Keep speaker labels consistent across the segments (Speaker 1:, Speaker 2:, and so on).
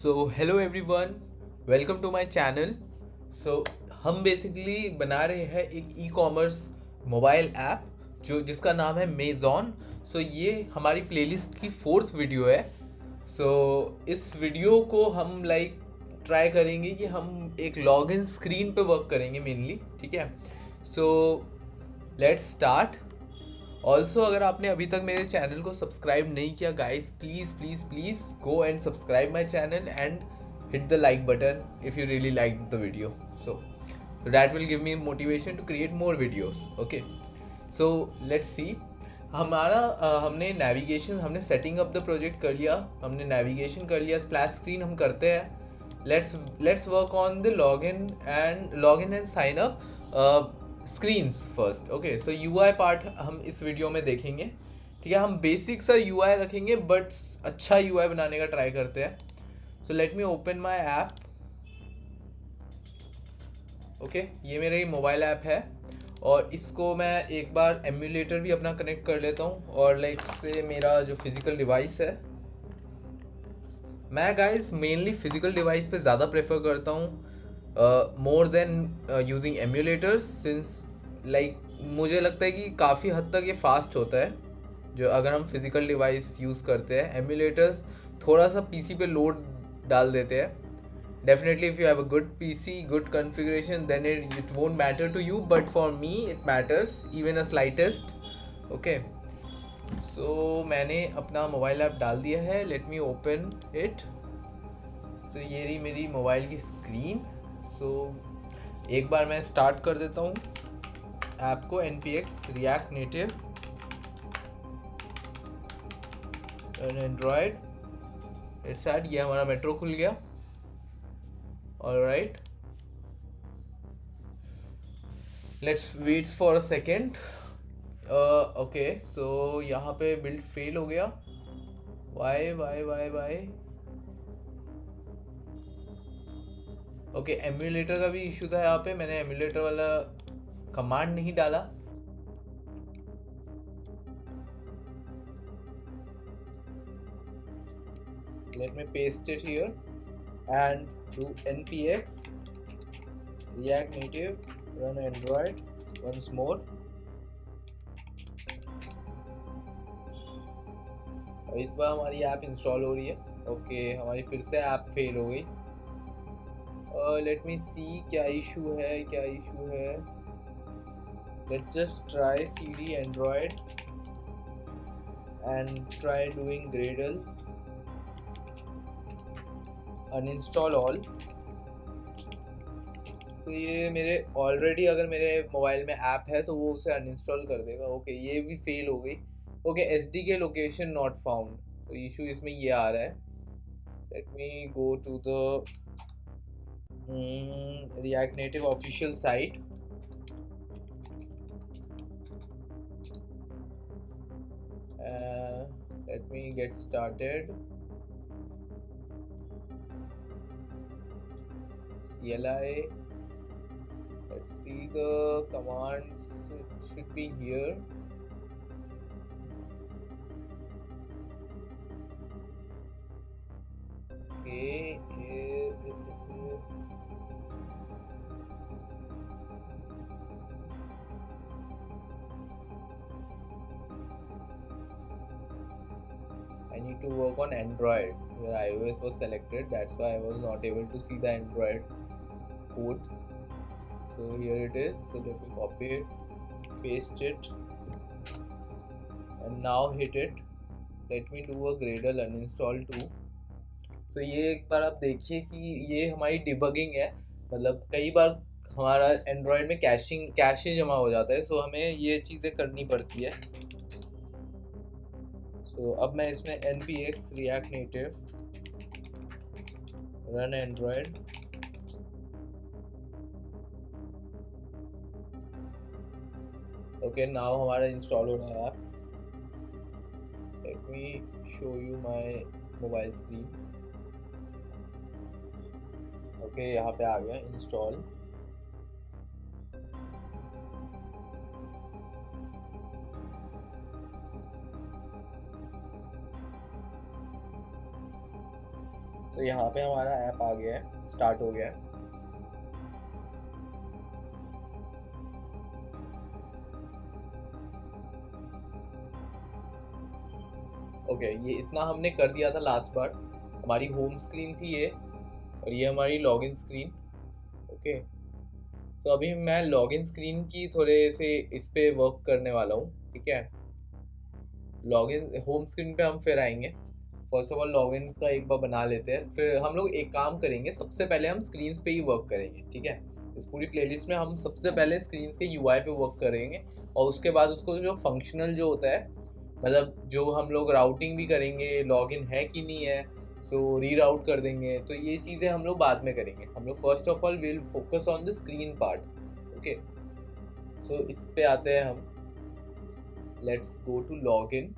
Speaker 1: So hello everyone, welcome to my channel. So हम basically बना रहे हैं एक ई कॉमर्स मोबाइल ऐप जो जिसका नाम है मेज़ॉन। सो ये हमारी प्लेलिस्ट की फोर्थ वीडियो है। सो इस वीडियो को हम ट्राई करेंगे कि हम एक लॉगिन स्क्रीन पे वर्क करेंगे मेनली, ठीक है। So let's start. ऑल्सो अगर आपने अभी तक मेरे चैनल को सब्सक्राइब नहीं किया guys, please please please go and subscribe my channel and hit the like button if you really liked the video. So that will give me motivation to create more videos. Okay, so let's see. हमने navigation, हमने setting up the project कर लिया, हमने navigation कर लिया, splash screen हम करते हैं। Let's work on the login and sign up screens first. Okay, so UI part हम इस वीडियो में देखेंगे, ठीक है। हम बेसिक सा यूआई रखेंगे बट अच्छा यूआई बनाने का ट्राई करते हैं। So let me open my app. Okay, ये मेरा मोबाइल ऐप है और इसको मैं एक बार एम्यूलेटर भी अपना कनेक्ट कर लेता हूँ। और लाइक से मेरा जो फिजिकल डिवाइस है, मैं गाइस मेनली फिजिकल डिवाइस पे ज़्यादा प्रेफर करता हूँ more than using emulators, since like मुझे लगता है कि काफ़ी हद तक ये फास्ट होता है जो अगर हम फिजिकल डिवाइस यूज़ करते हैं। एम्यूलेटर्स थोड़ा सा पीसी पे लोड डाल देते हैं। Definitely, if you have a good PC, good configuration, then it won't matter to you. But for me, it matters, even a slightest. Okay. So मैंने अपना मोबाइल ऐप डाल दिया है। Let me open it. So ये रही मेरी mobile की screen. So एक बार मैं स्टार्ट कर देता हूँ ऐप को। npx react native and android, it's add। ये हमारा मेट्रो खुल गया। Alright, let's wait for a second. Okay, so यहाँ पे बिल्ड फेल हो गया। Why why why why. Okay, emulator का भी इशू था यहाँ पे। मैंने एम्यूलेटर वाला कमांड नहीं डाला। Let me paste it here and do npx react native run android once more। और इस बार हमारी ऐप इंस्टॉल हो रही है। ओके, हमारी फिर से ऐप फेल हो गई। लेट मी सी क्या इशू है, क्या इशू है। Let's just try cd android and try doing gradle uninstall all। तो ये मेरे ऑलरेडी अगर मेरे मोबाइल में ऐप है तो वो उसे अनइंस्टॉल कर देगा। ओके, ये भी फेल हो गई। Okay, SDK location not found, तो इशू इसमें ये आ रहा है। Let me go to the React Native official site. Let me get started. CLI, let's see the commands, it should be here। Okay, I need to work on Android where iOS was selected. That's why I was not able to see the Android code. So here it is. So let me copy it, paste it, and now hit it। Let me do a Gradle uninstall too। So ये एक बार आप देखिए कि ये हमारी debugging है। मतलब कई बार हमारा एंड्रॉयड में कैशे जमा हो जाता है, सो हमें ये चीज़ें करनी पड़ती है। तो अब मैं इसमें npx react native run android okay, now हमारा इंस्टॉल हो रहा है app. Let me show you my mobile screen. Okay, यहाँ पे आ गया इंस्टॉल। तो यहाँ पे हमारा ऐप आ गया है, स्टार्ट हो गया है। ओके, ये इतना हमने कर दिया था लास्ट बार। हमारी होम स्क्रीन थी ये, और ये हमारी लॉगिन स्क्रीन। ओके, तो अभी मैं लॉगिन स्क्रीन की थोड़े से इस पे वर्क करने वाला हूँ। ठीक है, लॉगिन होम स्क्रीन पे हम फिर आएंगे। फर्स्ट ऑफ ऑल लॉगिन का एक बार बना लेते हैं, फिर हम लोग एक काम करेंगे, सबसे पहले हम स्क्रीन्स पे ही वर्क करेंगे। ठीक है, इस पूरी प्लेलिस्ट में हम सबसे पहले स्क्रीन्स के यूआई पे वर्क करेंगे, और उसके बाद उसको जो फंक्शनल जो होता है, मतलब जो हम लोग राउटिंग भी करेंगे, लॉगिन है कि नहीं है, सो रीराउट कर देंगे। तो ये चीज़ें हम लोग बाद में करेंगे। हम लोग first of all will focus on the screen part. Okay, so इस पे आते हैं हम। Let's go to login.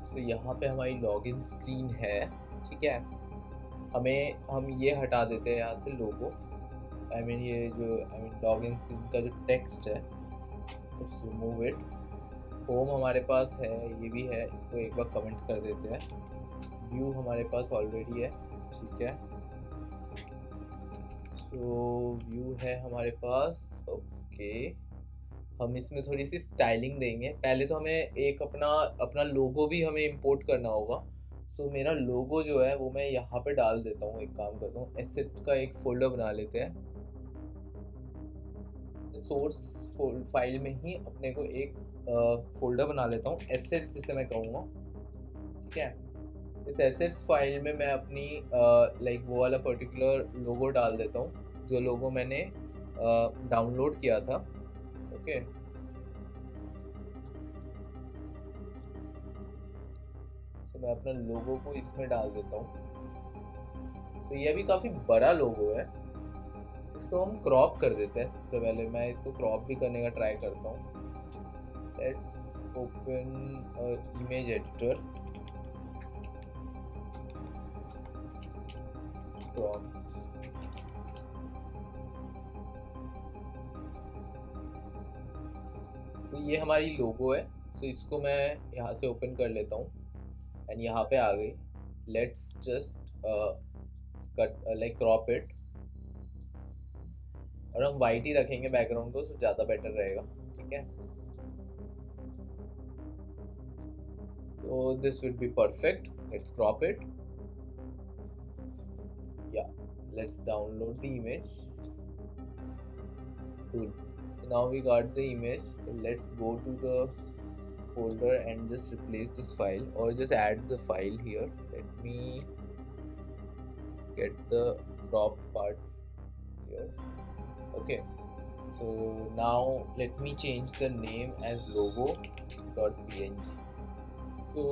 Speaker 1: तो यहाँ पे हमारी लॉगिन स्क्रीन है। ठीक है, हम ये हटा देते हैं यहाँ से लोगो, ये जो लॉगिन स्क्रीन का जो टेक्स्ट है, रिमूव इट। होम हमारे पास है, ये भी है, इसको एक बार कमेंट कर देते हैं। व्यू हमारे पास ऑलरेडी है। ठीक है, तो व्यू है हमारे पास। ओके, हम इसमें थोड़ी सी स्टाइलिंग देंगे। पहले तो हमें एक अपना लोगो भी हमें इंपोर्ट करना होगा। सो मेरा लोगो जो है वो मैं यहाँ पे डाल देता हूँ। एक काम करता हूँ, एसेट का एक फोल्डर बना लेते हैं। सोर्स फाइल में ही अपने को एक फोल्डर बना लेता हूँ, एसेट्स जिसे मैं कहूँगा। ठीक है, इस एसेट्स फाइल में मैं अपनी वो वाला पर्टिकुलर लोगो डाल देता हूँ, जो लोगो मैंने डाउनलोड किया था। ओके, तो मैं अपना लोगो को इसमें डाल देता हूँ। तो ये भी काफ़ी बड़ा लोगो है, इसको हम क्रॉप कर देते हैं। सबसे पहले मैं इसको क्रॉप भी करने का ट्राई करता हूँ। Let's open image editor, crop. So ये हमारी लोगो है। सो इसको मैं यहाँ से ओपन कर लेता हूँ, एंड यहाँ पे आ गई। Let's just cut crop it, और हम वाइट ही रखेंगे बैकग्राउंड को, तो ज़्यादा बेटर रहेगा। ठीक है, so this will be perfect. Let's crop it, या let's download the image. Cool. So now we got the image. So let's go to the folder and just replace this file, or just add the file here. Let me get the crop part here. Okay, so now let me change the name as logo.png. So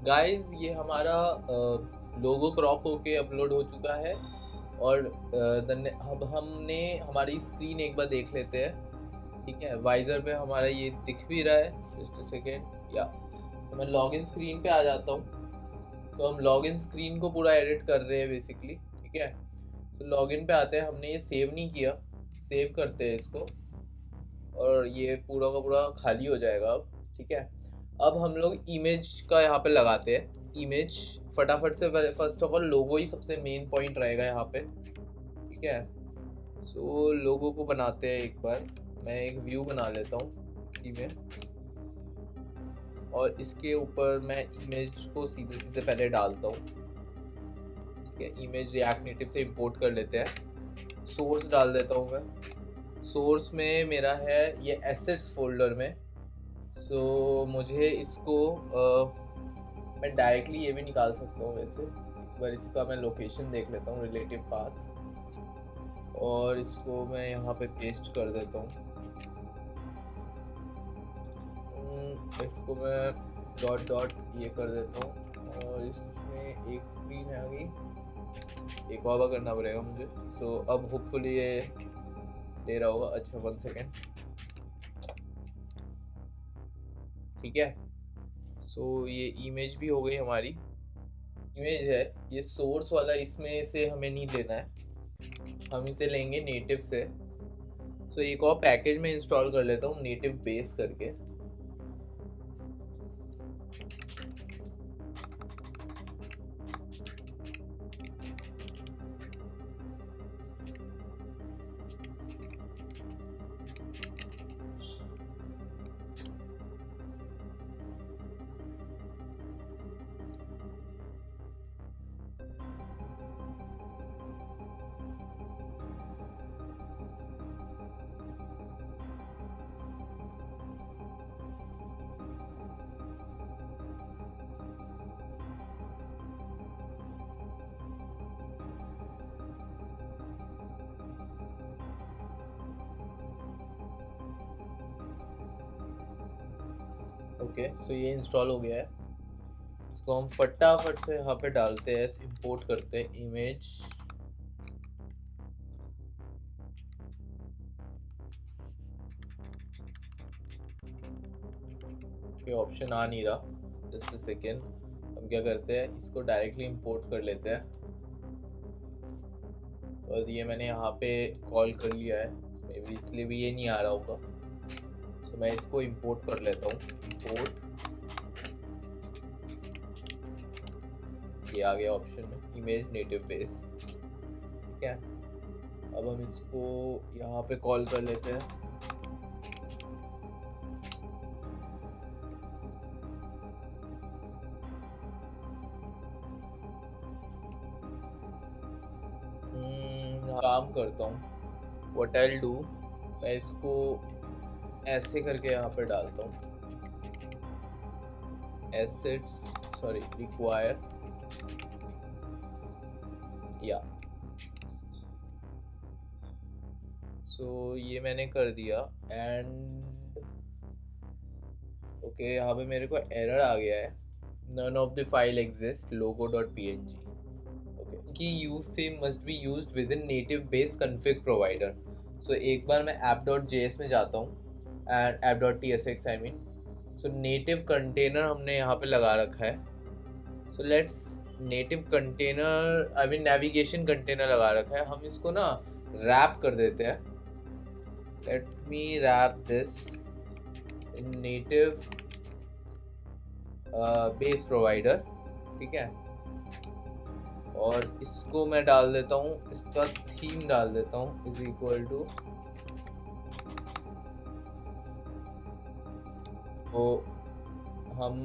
Speaker 1: guys, ये हमारा लोगो crop होके upload हो चुका है, और अब हमने हमारी स्क्रीन एक बार देख लेते हैं। ठीक है, वाइजर पे हमारा ये दिख भी रहा है। जस्ट अ सेकेंड, या तो मैं लॉगिन स्क्रीन पे आ जाता हूँ। तो हम लॉगिन स्क्रीन को पूरा एडिट कर रहे हैं बेसिकली। ठीक है, तो लॉगिन पे आते हैं। हमने ये सेव नहीं किया, सेव करते हैं इसको, और ये पूरा का पूरा खाली हो जाएगा अब। ठीक है, अब हम लोग इमेज का यहाँ पे लगाते हैं। इमेज फटाफट से, फर्स्ट ऑफ ऑल लोगो ही सबसे मेन पॉइंट रहेगा यहाँ पे। ठीक है, सो लोगो को बनाते हैं एक बार। मैं एक व्यू बना लेता हूँ इसी में, और इसके ऊपर मैं इमेज को सीधे सीधे पहले डालता हूँ। ठीक है, इमेज रिएक्ट नेटिव से इंपोर्ट कर लेते हैं। सोर्स डाल देता हूँ मैं। सोर्स में मेरा है ये एसेट्स फोल्डर में। सो मुझे इसको मैं डायरेक्टली ये भी निकाल सकता हूँ। वैसे एक बार इसका मैं लोकेशन देख लेता हूँ, रिलेटिव पाथ, और इसको मैं यहाँ पे पेस्ट कर देता हूँ। इसको मैं डॉट डॉट ये कर देता हूँ, और इसमें एक स्क्रीन है आ गई। एक और करना पड़ेगा मुझे। सो अब होपफुली ये ले रहा होगा। अच्छा, 1 सेकेंड। ठीक है, सो ये इमेज भी हो गई हमारी। इमेज है ये सोर्स वाला, इसमें से हमें नहीं लेना है, हम इसे लेंगे नेटिव से। सो एक और पैकेज में इंस्टॉल कर लेता हूँ, नेटिव बेस करके। ओके, सो ये इंस्टॉल हो गया है। इसको हम फटाफट से यहाँ पे डालते हैं, इंपोर्ट करते हैं इमेज। ये ऑप्शन आ नहीं रहा, जस्ट अ सेकेंड। हम क्या करते हैं, इसको डायरेक्टली इंपोर्ट कर लेते हैं। और ये मैंने यहाँ पे कॉल कर लिया है, मे बी इसलिए भी ये नहीं आ रहा होगा। तो मैं इसको इंपोर्ट कर लेता हूँ। इंपोर्ट, ये आ गया ऑप्शन में, इमेज नेटिव बेस। ठीक है, अब हम इसको यहाँ पे कॉल कर लेते हैं। काम करता हूँ, व्हाट आई डू, मैं इसको ऐसे करके यहाँ पे डालता हूँ, एसेट्स सॉरी रिक्वायर, या सो ये मैंने कर दिया। एंड ओके, यहाँ पे मेरे को एरर आ गया है, none of the file exists logo.png। Okay, कि use theme must be used with in native base config provider. So एक बार मैं app.js में जाता हूँ and app.tsx I mean. So native container हमने यहाँ पे लगा रखा है। So let's native container I mean navigation container लगा रखा है, हम इसको ना रैप कर देते हैं। Late me wrap this in native base provider. ठीक है, और इसको मैं डाल देता हूँ, इसका थीम डाल देता हूँ इज इक्वल टू, तो हम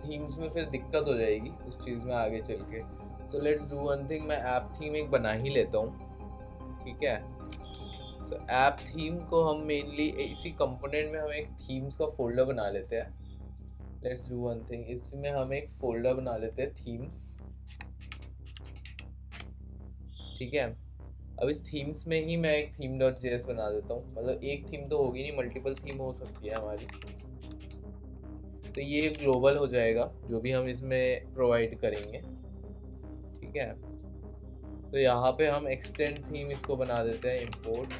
Speaker 1: थीम्स में फिर दिक्कत हो जाएगी उस चीज़ में आगे चल के। So let's do one thing, मैं ऐप थीम एक बना ही लेता हूँ। ठीक है, सो ऐप थीम को हम मेनली इसी कंपोनेंट में हम एक थीम्स का फोल्डर बना लेते हैं। लेट्स डू वन थिंग, इसमें हम एक फोल्डर बना लेते हैं थीम्स। ठीक है, अब इस थीम्स में ही मैं एक theme.js बना देता हूँ, मतलब एक थीम तो होगी नहीं, मल्टीपल थीम हो सकती है हमारी। तो ये ग्लोबल हो जाएगा जो भी हम इसमें प्रोवाइड करेंगे। ठीक है, तो यहाँ पे हम एक्सटेंड थीम इसको बना देते हैं, इंपोर्ट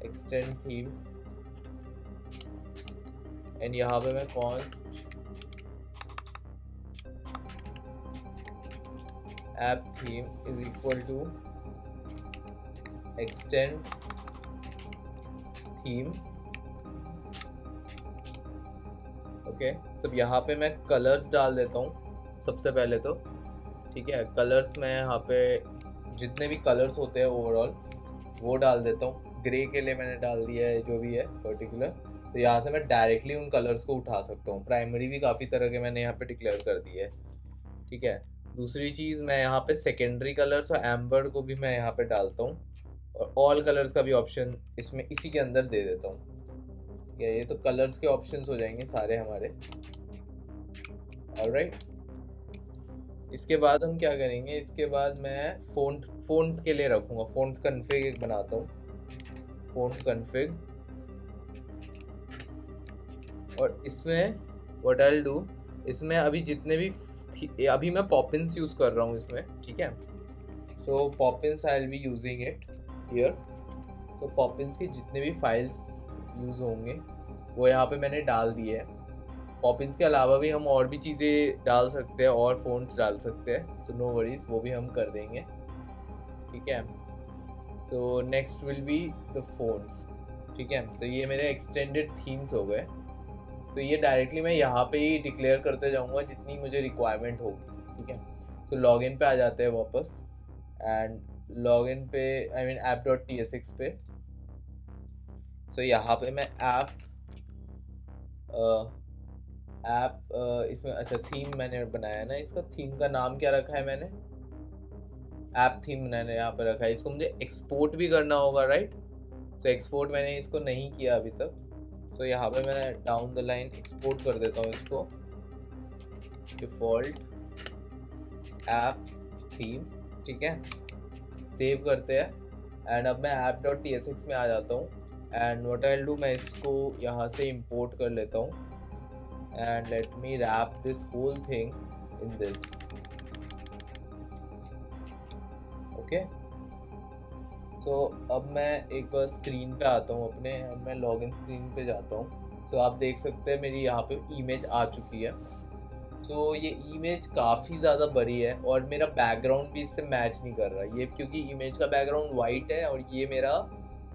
Speaker 1: एक्सटेंड थीम, एंड यहाँ पे मैं const app theme is equal to extend theme. Okay, सब यहाँ पे मैं कलर्स डाल देता हूँ सबसे पहले तो। ठीक है, कलर्स मैं यहाँ पे जितने भी कलर्स होते हैं ओवरऑल वो डाल देता हूँ। ग्रे के लिए मैंने डाल दिया है जो भी है पर्टिकुलर, तो यहाँ से मैं डायरेक्टली उन कलर्स को उठा सकता हूँ। प्राइमरी भी काफ़ी तरह के मैंने यहाँ पे डिक्लेयर कर दिए है। ठीक है, दूसरी चीज़ मैं यहाँ पे सेकेंडरी कलर्स और एम्बर को भी मैं यहाँ पे डालता हूँ, और ऑल कलर्स का भी ऑप्शन इसमें इसी के अंदर दे देता हूँ। ये तो कलर्स के ऑप्शंस हो जाएंगे सारे हमारे। ऑलराइट, इसके बाद हम क्या करेंगे, इसके बाद मैं फ़ॉन्ट के लिए रखूँगा, फ़ॉन्ट कॉन्फ़िग एक बनाता हूँ, फ़ॉन्ट कॉन्फ़िग। और इसमें व्हाट आई विल डू, इसमें अभी जितने भी अभी मैं पॉपिंस यूज़ कर रहा हूँ इसमें। ठीक है, so Poppins I will be using it here. तो पॉपिंस के जितने भी फाइल्स यूज़ होंगे वो यहाँ पे मैंने डाल दिए हैं। पॉपिंस के अलावा भी हम और भी चीज़ें डाल सकते हैं और फ़ॉन्ट्स डाल सकते हैं, सो नो वरीज, वो भी हम कर देंगे। ठीक है, so next will be the fonts. ठीक है, तो ये मेरे एक्सटेंडेड थीम्स हो गए। तो ये डायरेक्टली मैं यहाँ पे ही डिक्लेयर करते जाऊँगा जितनी मुझे रिक्वायरमेंट होगी। ठीक है, तो लॉगिन पे आ जाते हैं वापस, एंड लॉगिन पे आई मीन app.tsx पे। सो यहाँ पे मैं इसमें अच्छा थीम मैंने बनाया ना, इसका थीम का नाम क्या रखा है मैंने, ऐप थीम मैंने यहाँ पे रखा है। इसको मुझे एक्सपोर्ट भी करना होगा, राइट। सो एक्सपोर्ट मैंने इसको नहीं किया अभी तक, तो यहाँ पे मैं डाउन द लाइन एक्सपोर्ट कर देता हूँ इसको, डिफ़ॉल्ट ऐप थीम। ठीक है, सेव करते हैं, एंड अब मैं app.tsx में आ जाता हूँ। एंड व्हाट आई डू, मैं इसको यहाँ से इंपोर्ट कर लेता हूँ and let me wrap this whole thing in this. Okay, so अब मैं एक बार स्क्रीन पे आता हूँ अपने, एंड मैं लॉगिन स्क्रीन पे जाता हूँ। सो आप देख सकते हैं मेरी यहाँ पे इमेज आ चुकी है। सो ये इमेज काफ़ी ज़्यादा बड़ी है और मेरा बैकग्राउंड भी इससे मैच नहीं कर रहा ये, क्योंकि इमेज का बैकग्राउंड वाइट है और ये मेरा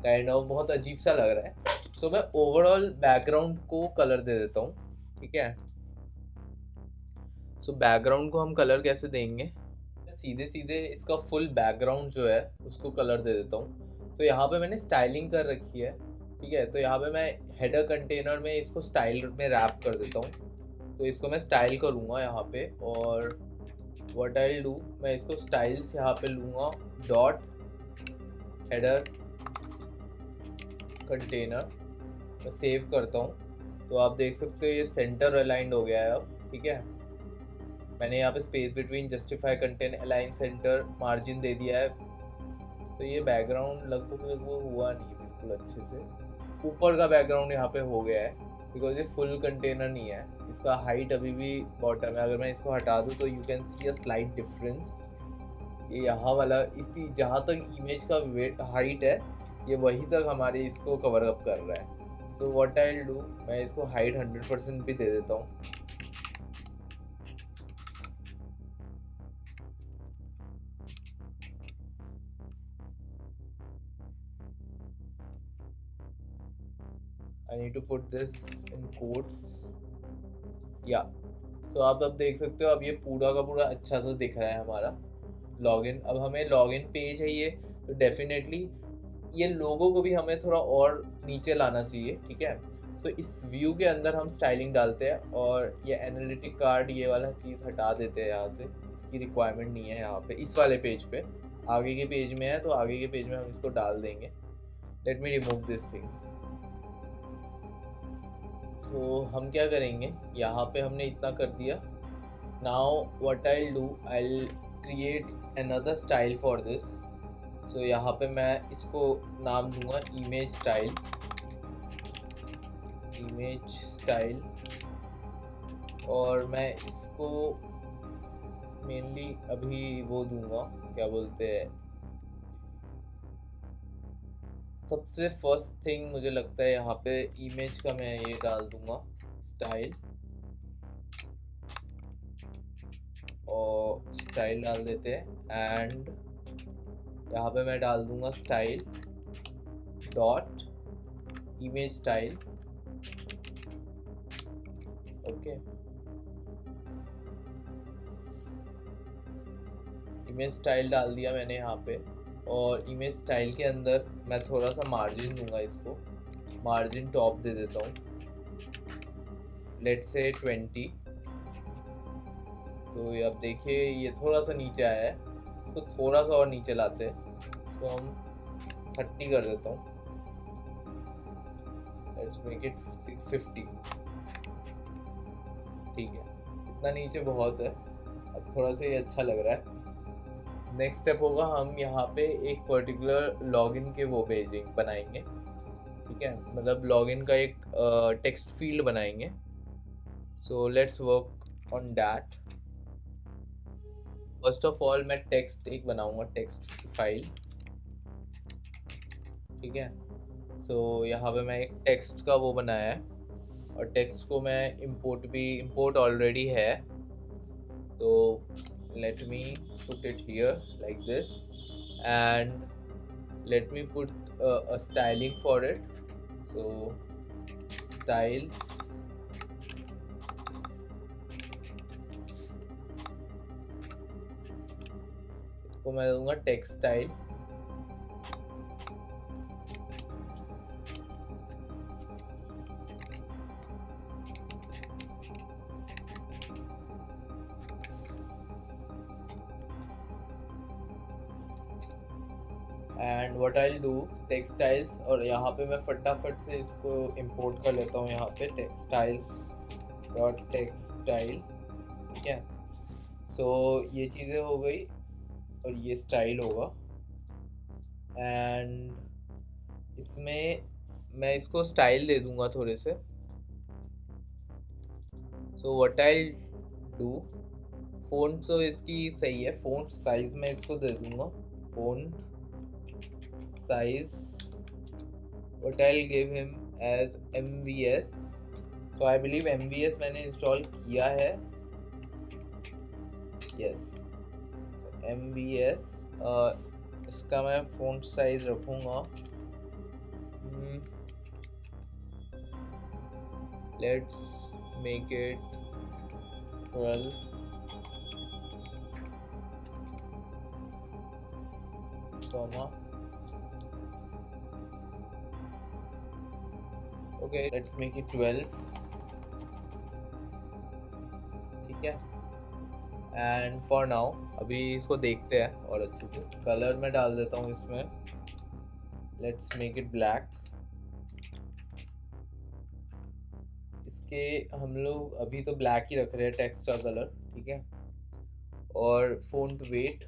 Speaker 1: काइंड ऑफ बहुत अजीब सा लग रहा है। सो मैं ओवरऑल बैकग्राउंड को कलर दे देता हूँ, ठीक है। सो बैकग्राउंड को हम कलर कैसे देंगे, सीधे सीधे इसका फुल बैकग्राउंड जो है उसको कलर दे देता हूँ। सो यहाँ पे मैंने स्टाइलिंग कर रखी है, ठीक है। तो यहाँ पे मैं हेडर कंटेनर में इसको स्टाइल में रैप कर देता हूँ। तो इसको मैं स्टाइल करूँगा यहाँ पे, और व्हाट आई डू, मैं इसको स्टाइल्स यहाँ पे लूँगा, डॉट हेडर कंटेनर, मैं सेव करता हूँ। तो आप देख सकते हो ये सेंटर अलाइंड हो गया है अब, ठीक है। मैंने यहाँ पे space between justify content align center margin दे दिया है। तो ये बैकग्राउंड लगभग हुआ नहीं बिल्कुल अच्छे से, ऊपर का बैकग्राउंड यहाँ पे हो गया है बिकॉज ये फुल कंटेनर नहीं है। इसका हाइट अभी भी बॉटम है, अगर मैं इसको हटा दूँ तो you can see a slight difference. ये यहाँ वाला इसी जहाँ तक इमेज का वेट हाइट है ये वहीं तक हमारे इसको कवर अप कर रहा है। So what I will do, मैं इसको हाइट 100% भी दे देता हूँ। I need to put this in quotes, या सो आप अब देख सकते हो अब ये पूरा का पूरा अच्छा सा दिख रहा है हमारा लॉगिन। अब हमें लॉगिन पेज है ये, तो डेफिनेटली ये लोगों को भी हमें थोड़ा और नीचे लाना चाहिए, ठीक है। सो इस व्यू के अंदर हम स्टाइलिंग डालते हैं और ये एनालिटिक कार्ड ये वाला चीज़ हटा देते हैं यहाँ से, इसकी रिक्वायरमेंट नहीं है यहाँ पे इस वाले पेज पे। आगे के पेज में है तो आगे के पेज में हम इसको डाल देंगे। Let me remove this things. So हम क्या करेंगे, यहाँ पे हमने इतना कर दिया। Now what I do, I create another style for this. So यहाँ पे मैं इसको नाम दूंगा इमेज स्टाइल, इमेज स्टाइल। और मैं इसको मेनली अभी वो दूंगा, क्या बोलते हैं, सबसे फर्स्ट थिंग मुझे लगता है यहाँ पे इमेज का मैं ये डाल दूंगा स्टाइल, और स्टाइल डाल देते हैं। एंड यहाँ पे मैं डाल दूंगा style dot image style. Okay, image style डाल दिया मैंने यहाँ पे, और इमेज स्टाइल के अंदर मैं थोड़ा सा मार्जिन दूंगा, इसको मार्जिन टॉप दे देता हूँ, लेट्स से 20। तो ये अब देखिए ये थोड़ा सा नीचे आया है, इसको थोड़ा सा और नीचे लाते हैं, इसको हम 30 कर देता हूँ, लेट्स मेक इट 50। ठीक है, इतना नीचे बहुत है, अब थोड़ा सा ये अच्छा लग रहा है। नेक्स्ट स्टेप होगा हम यहाँ पे एक पर्टिकुलर लॉगिन के वो पेजिंग बनाएंगे, ठीक है, मतलब लॉगिन का एक टेक्स्ट फील्ड बनाएंगे। So let's work on that. First of all मैं टेक्स्ट एक बनाऊंगा, टेक्स्ट फाइल, ठीक है। सो यहाँ पे मैं एक टेक्स्ट का वो बनाया है, और टेक्स्ट को मैं इंपोर्ट ऑलरेडी है, तो let me put it here like this, and let me put a styling for it. So styles, इसको मैं दूंगा text style. And what I do, textiles, और यहाँ पे मैं फटाफट से इसको इंपोर्ट कर लेता हूँ यहाँ पे टेक्सटाइल्स डॉट टेक्सटाइल, ठीक है। सो ये चीज़ें हो गई और ये स्टाइल होगा, एंड इसमें मैं इसको स्टाइल दे दूंगा थोड़े से। So what I do, font तो इसकी सही है, फ़ॉन्ट साइज़ मैं इसको दे दूंगा font size, what I give him as MVS। So I believe MVS मैंने इंस्टॉल किया है, यस MVS। इसका मैं फ़ॉन्ट साइज़ रखूँगा, let's make it 12, comma okay, let's make it 12, ठीक है। एंड फॉर नाउ अभी इसको देखते हैं और अच्छे से। कलर में डाल देता हूँ इसमें, लेट्स मेक इट ब्लैक। इसके हम लोग अभी तो ब्लैक ही रख रहे हैं टेक्स्ट का कलर, ठीक है। और फ़ॉन्ट वेट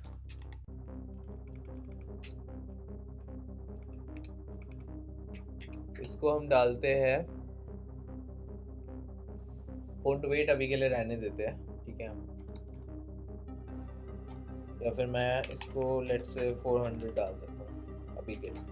Speaker 1: इसको हम डालते हैं, फ़ॉन्ट वेट अभी के लिए रहने देते हैं, ठीक है। या फिर मैं इसको लेट्स से 400 डाल देता हूँ अभी के लिए।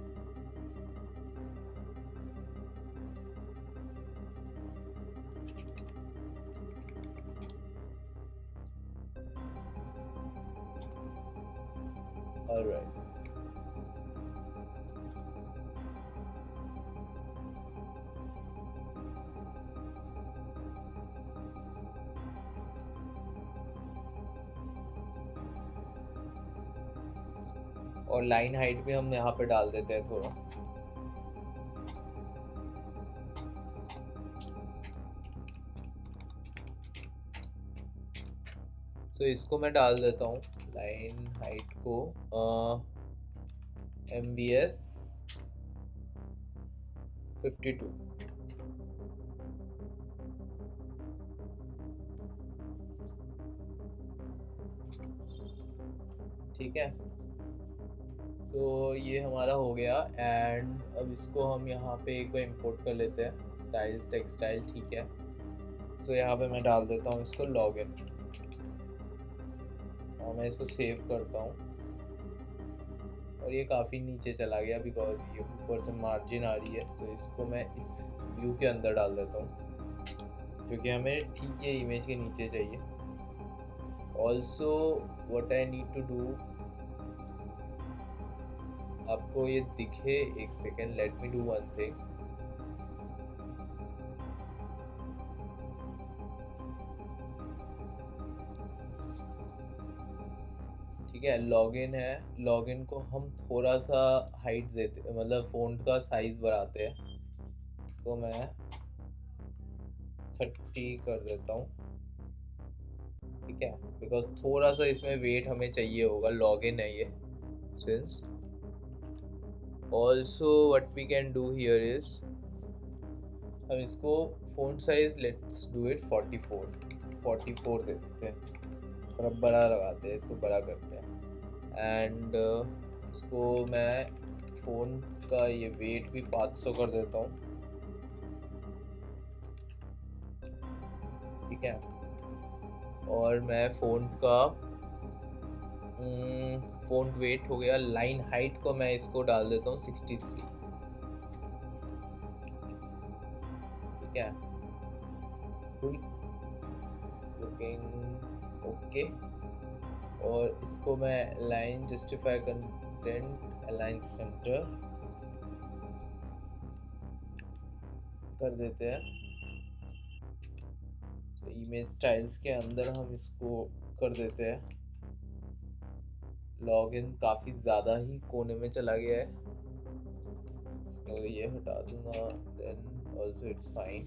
Speaker 1: ऑलराइट, और लाइन हाइट भी हम यहाँ पे डाल देते हैं थोड़ा। तो इसको मैं डाल देता हूँ लाइन हाइट को MVS 52, ठीक है। तो ये हमारा हो गया। एंड अब इसको हम यहाँ पे एक बार इंपोर्ट कर लेते हैं, स्टाइल्स टेक्सटाइल, ठीक है। सो यहाँ पे मैं डाल देता हूँ इसको लॉगिन, और मैं इसको सेव करता हूँ। और ये काफ़ी नीचे चला गया बिकॉज ये ऊपर से मार्जिन आ रही है। तो इसको मैं इस व्यू के अंदर डाल देता हूँ, क्योंकि हमें ठीक है इमेज के नीचे चाहिए। Also what I need to do, आपको ये दिखे, एक second, let me do one thing. ठीक है, लॉगिन है, लॉगिन को हम थोड़ा सा हाइट देते, मतलब फ़ॉन्ट का साइज़ बढ़ाते हैं। इसको मैं 30 कर देता हूँ, ठीक है, बिकॉज थोड़ा सा इसमें वेट हमें चाहिए होगा, लॉगिन है ये since. Also what we can do here is, हम इसको font size let's do it 44 दे देते हैं, थोड़ा बड़ा लगाते हैं, इसको बड़ा करते हैं। एंड इसको मैं फ़ोन का ये वेट भी 500 कर देता हूँ, ठीक है। और मैं फ़ोन का फ़ॉन्ट वेट हो गया, लाइन हाइट को मैं इसको डाल देता हूँ 63, ठीक है। Looking okay. और इसको मैं line justify content align centre कर देते हैं। तो इमेज स्टाइल्स के अंदर हम इसको कर देते हैं लॉगिन, काफ़ी ज़्यादा ही कोने में चला गया है, तो ये हटा दूंगा, देन ऑल्सो इट्स फाइन।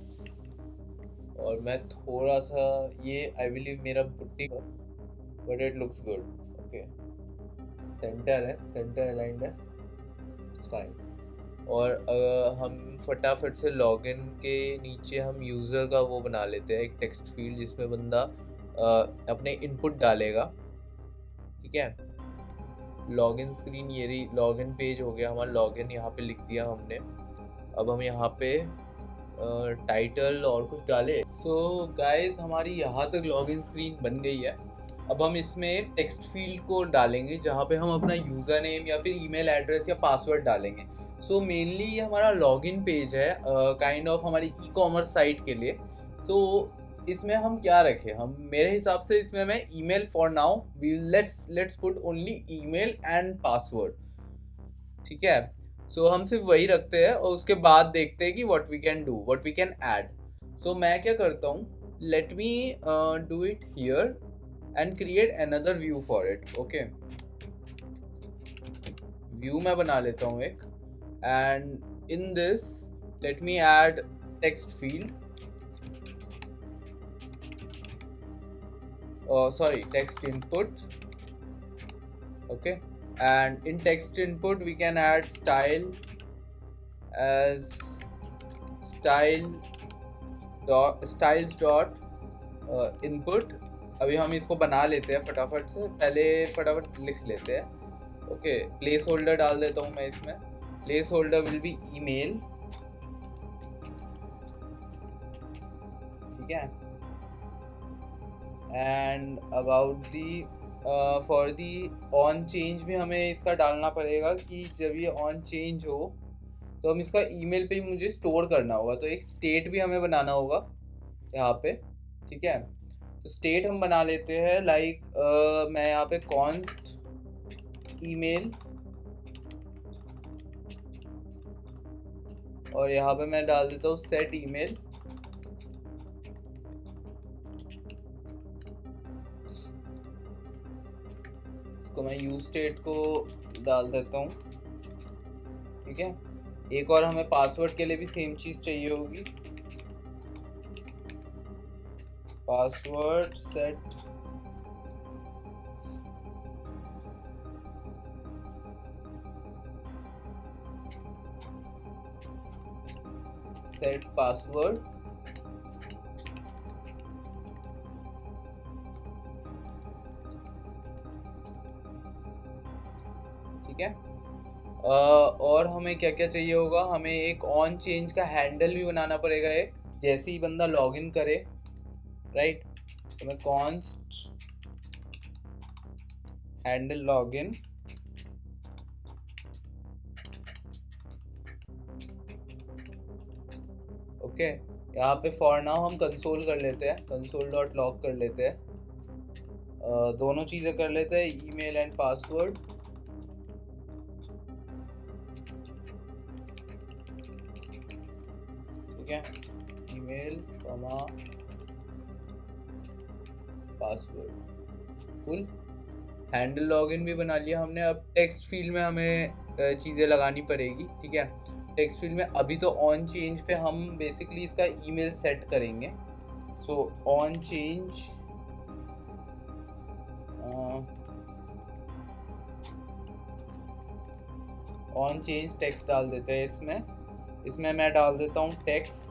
Speaker 1: और मैं थोड़ा सा ये आई बिलीव मेरा putty, but it looks good, okay. Centre है, सेंटर अलाइंड है, इट्स फाइन। और हम फटाफट से लॉगिन के नीचे हम यूज़र का वो बना लेते हैं, एक टेक्स्ट फील्ड जिसमें बंदा अपने इनपुट डालेगा, ठीक है। लॉगिन स्क्रीन, ये रही, लॉगिन पेज हो गया हमारा, लॉगिन यहाँ पे लिख दिया हमने। अब हम यहाँ पे टाइटल और कुछ डाले। सो गाइस, हमारी यहाँ तक लॉगिन स्क्रीन बन गई है। अब हम इसमें टेक्स्ट फील्ड को डालेंगे जहाँ पे हम अपना यूज़र नेम या फिर ईमेल एड्रेस या पासवर्ड डालेंगे। सो मेनली ये हमारा लॉगिन पेज है काइंड ऑफ हमारी ई कॉमर्स साइट के लिए। सो इसमें हम क्या रखें, हम मेरे हिसाब से इसमें मैं email for now we let's put only email and password. ठीक है, सो हम सिर्फ वही रखते हैं और उसके बाद देखते हैं कि व्हाट वी कैन ऐड। सो मैं क्या करता हूँ, late me do it here and create another view for it. Okay, view मैं बना लेता हूँ एक, and in this let me add text field, sorry, text input. Okay, and in text input we can add style as styles dot input। अभी हम इसको बना लेते हैं फटाफट से, पहले फटाफट लिख लेते हैं। ओके, प्लेस होल्डर डाल देता हूँ मैं इसमें। Place holder will be email. ठीक है, and about the for the on change भी हमें इसका डालना पड़ेगा कि जब ये ऑन चेंज हो तो हम इसका ईमेल पे ही मुझे स्टोर करना होगा, तो एक स्टेट भी हमें बनाना होगा यहाँ पे। ठीक है, तो स्टेट हम बना लेते हैं लाइक मैं यहाँ पे कॉन्स्ट ईमेल, और यहाँ पे मैं डाल देता हूँ सेट ईमेल। इसको मैं यूज स्टेट को डाल देता हूँ। ठीक है, एक और हमें पासवर्ड के लिए भी सेम चीज चाहिए होगी, पासवर्ड सेट पासवर्ड। ठीक है, और हमें क्या क्या चाहिए होगा, हमें एक ऑन चेंज का हैंडल भी बनाना पड़ेगा एक, जैसे ही बंदा लॉगिन करे, राइट। तो मैं कॉन्स्ट हैंडल लॉगिन, ओके। यहाँ पे फॉर नाउ हम कंसोल कर लेते हैं, कंसोल डॉट लॉग कर लेते हैं, दोनों चीज़ें कर लेते हैं, ईमेल एंड पासवर्ड। ठीक है, ईमेल कॉमा पासवर्ड, कुल। हैंडल लॉगिन भी बना लिया हमने। अब टेक्स्ट फील्ड में हमें चीज़ें लगानी पड़ेगी। ठीक है, टेक्स्ट फील्ड में अभी तो ऑन चेंज पे हम बेसिकली इसका ईमेल सेट करेंगे। सो ऑन चेंज टेक्स्ट डाल देते हैं इसमें मैं डाल देता हूँ टेक्स्ट।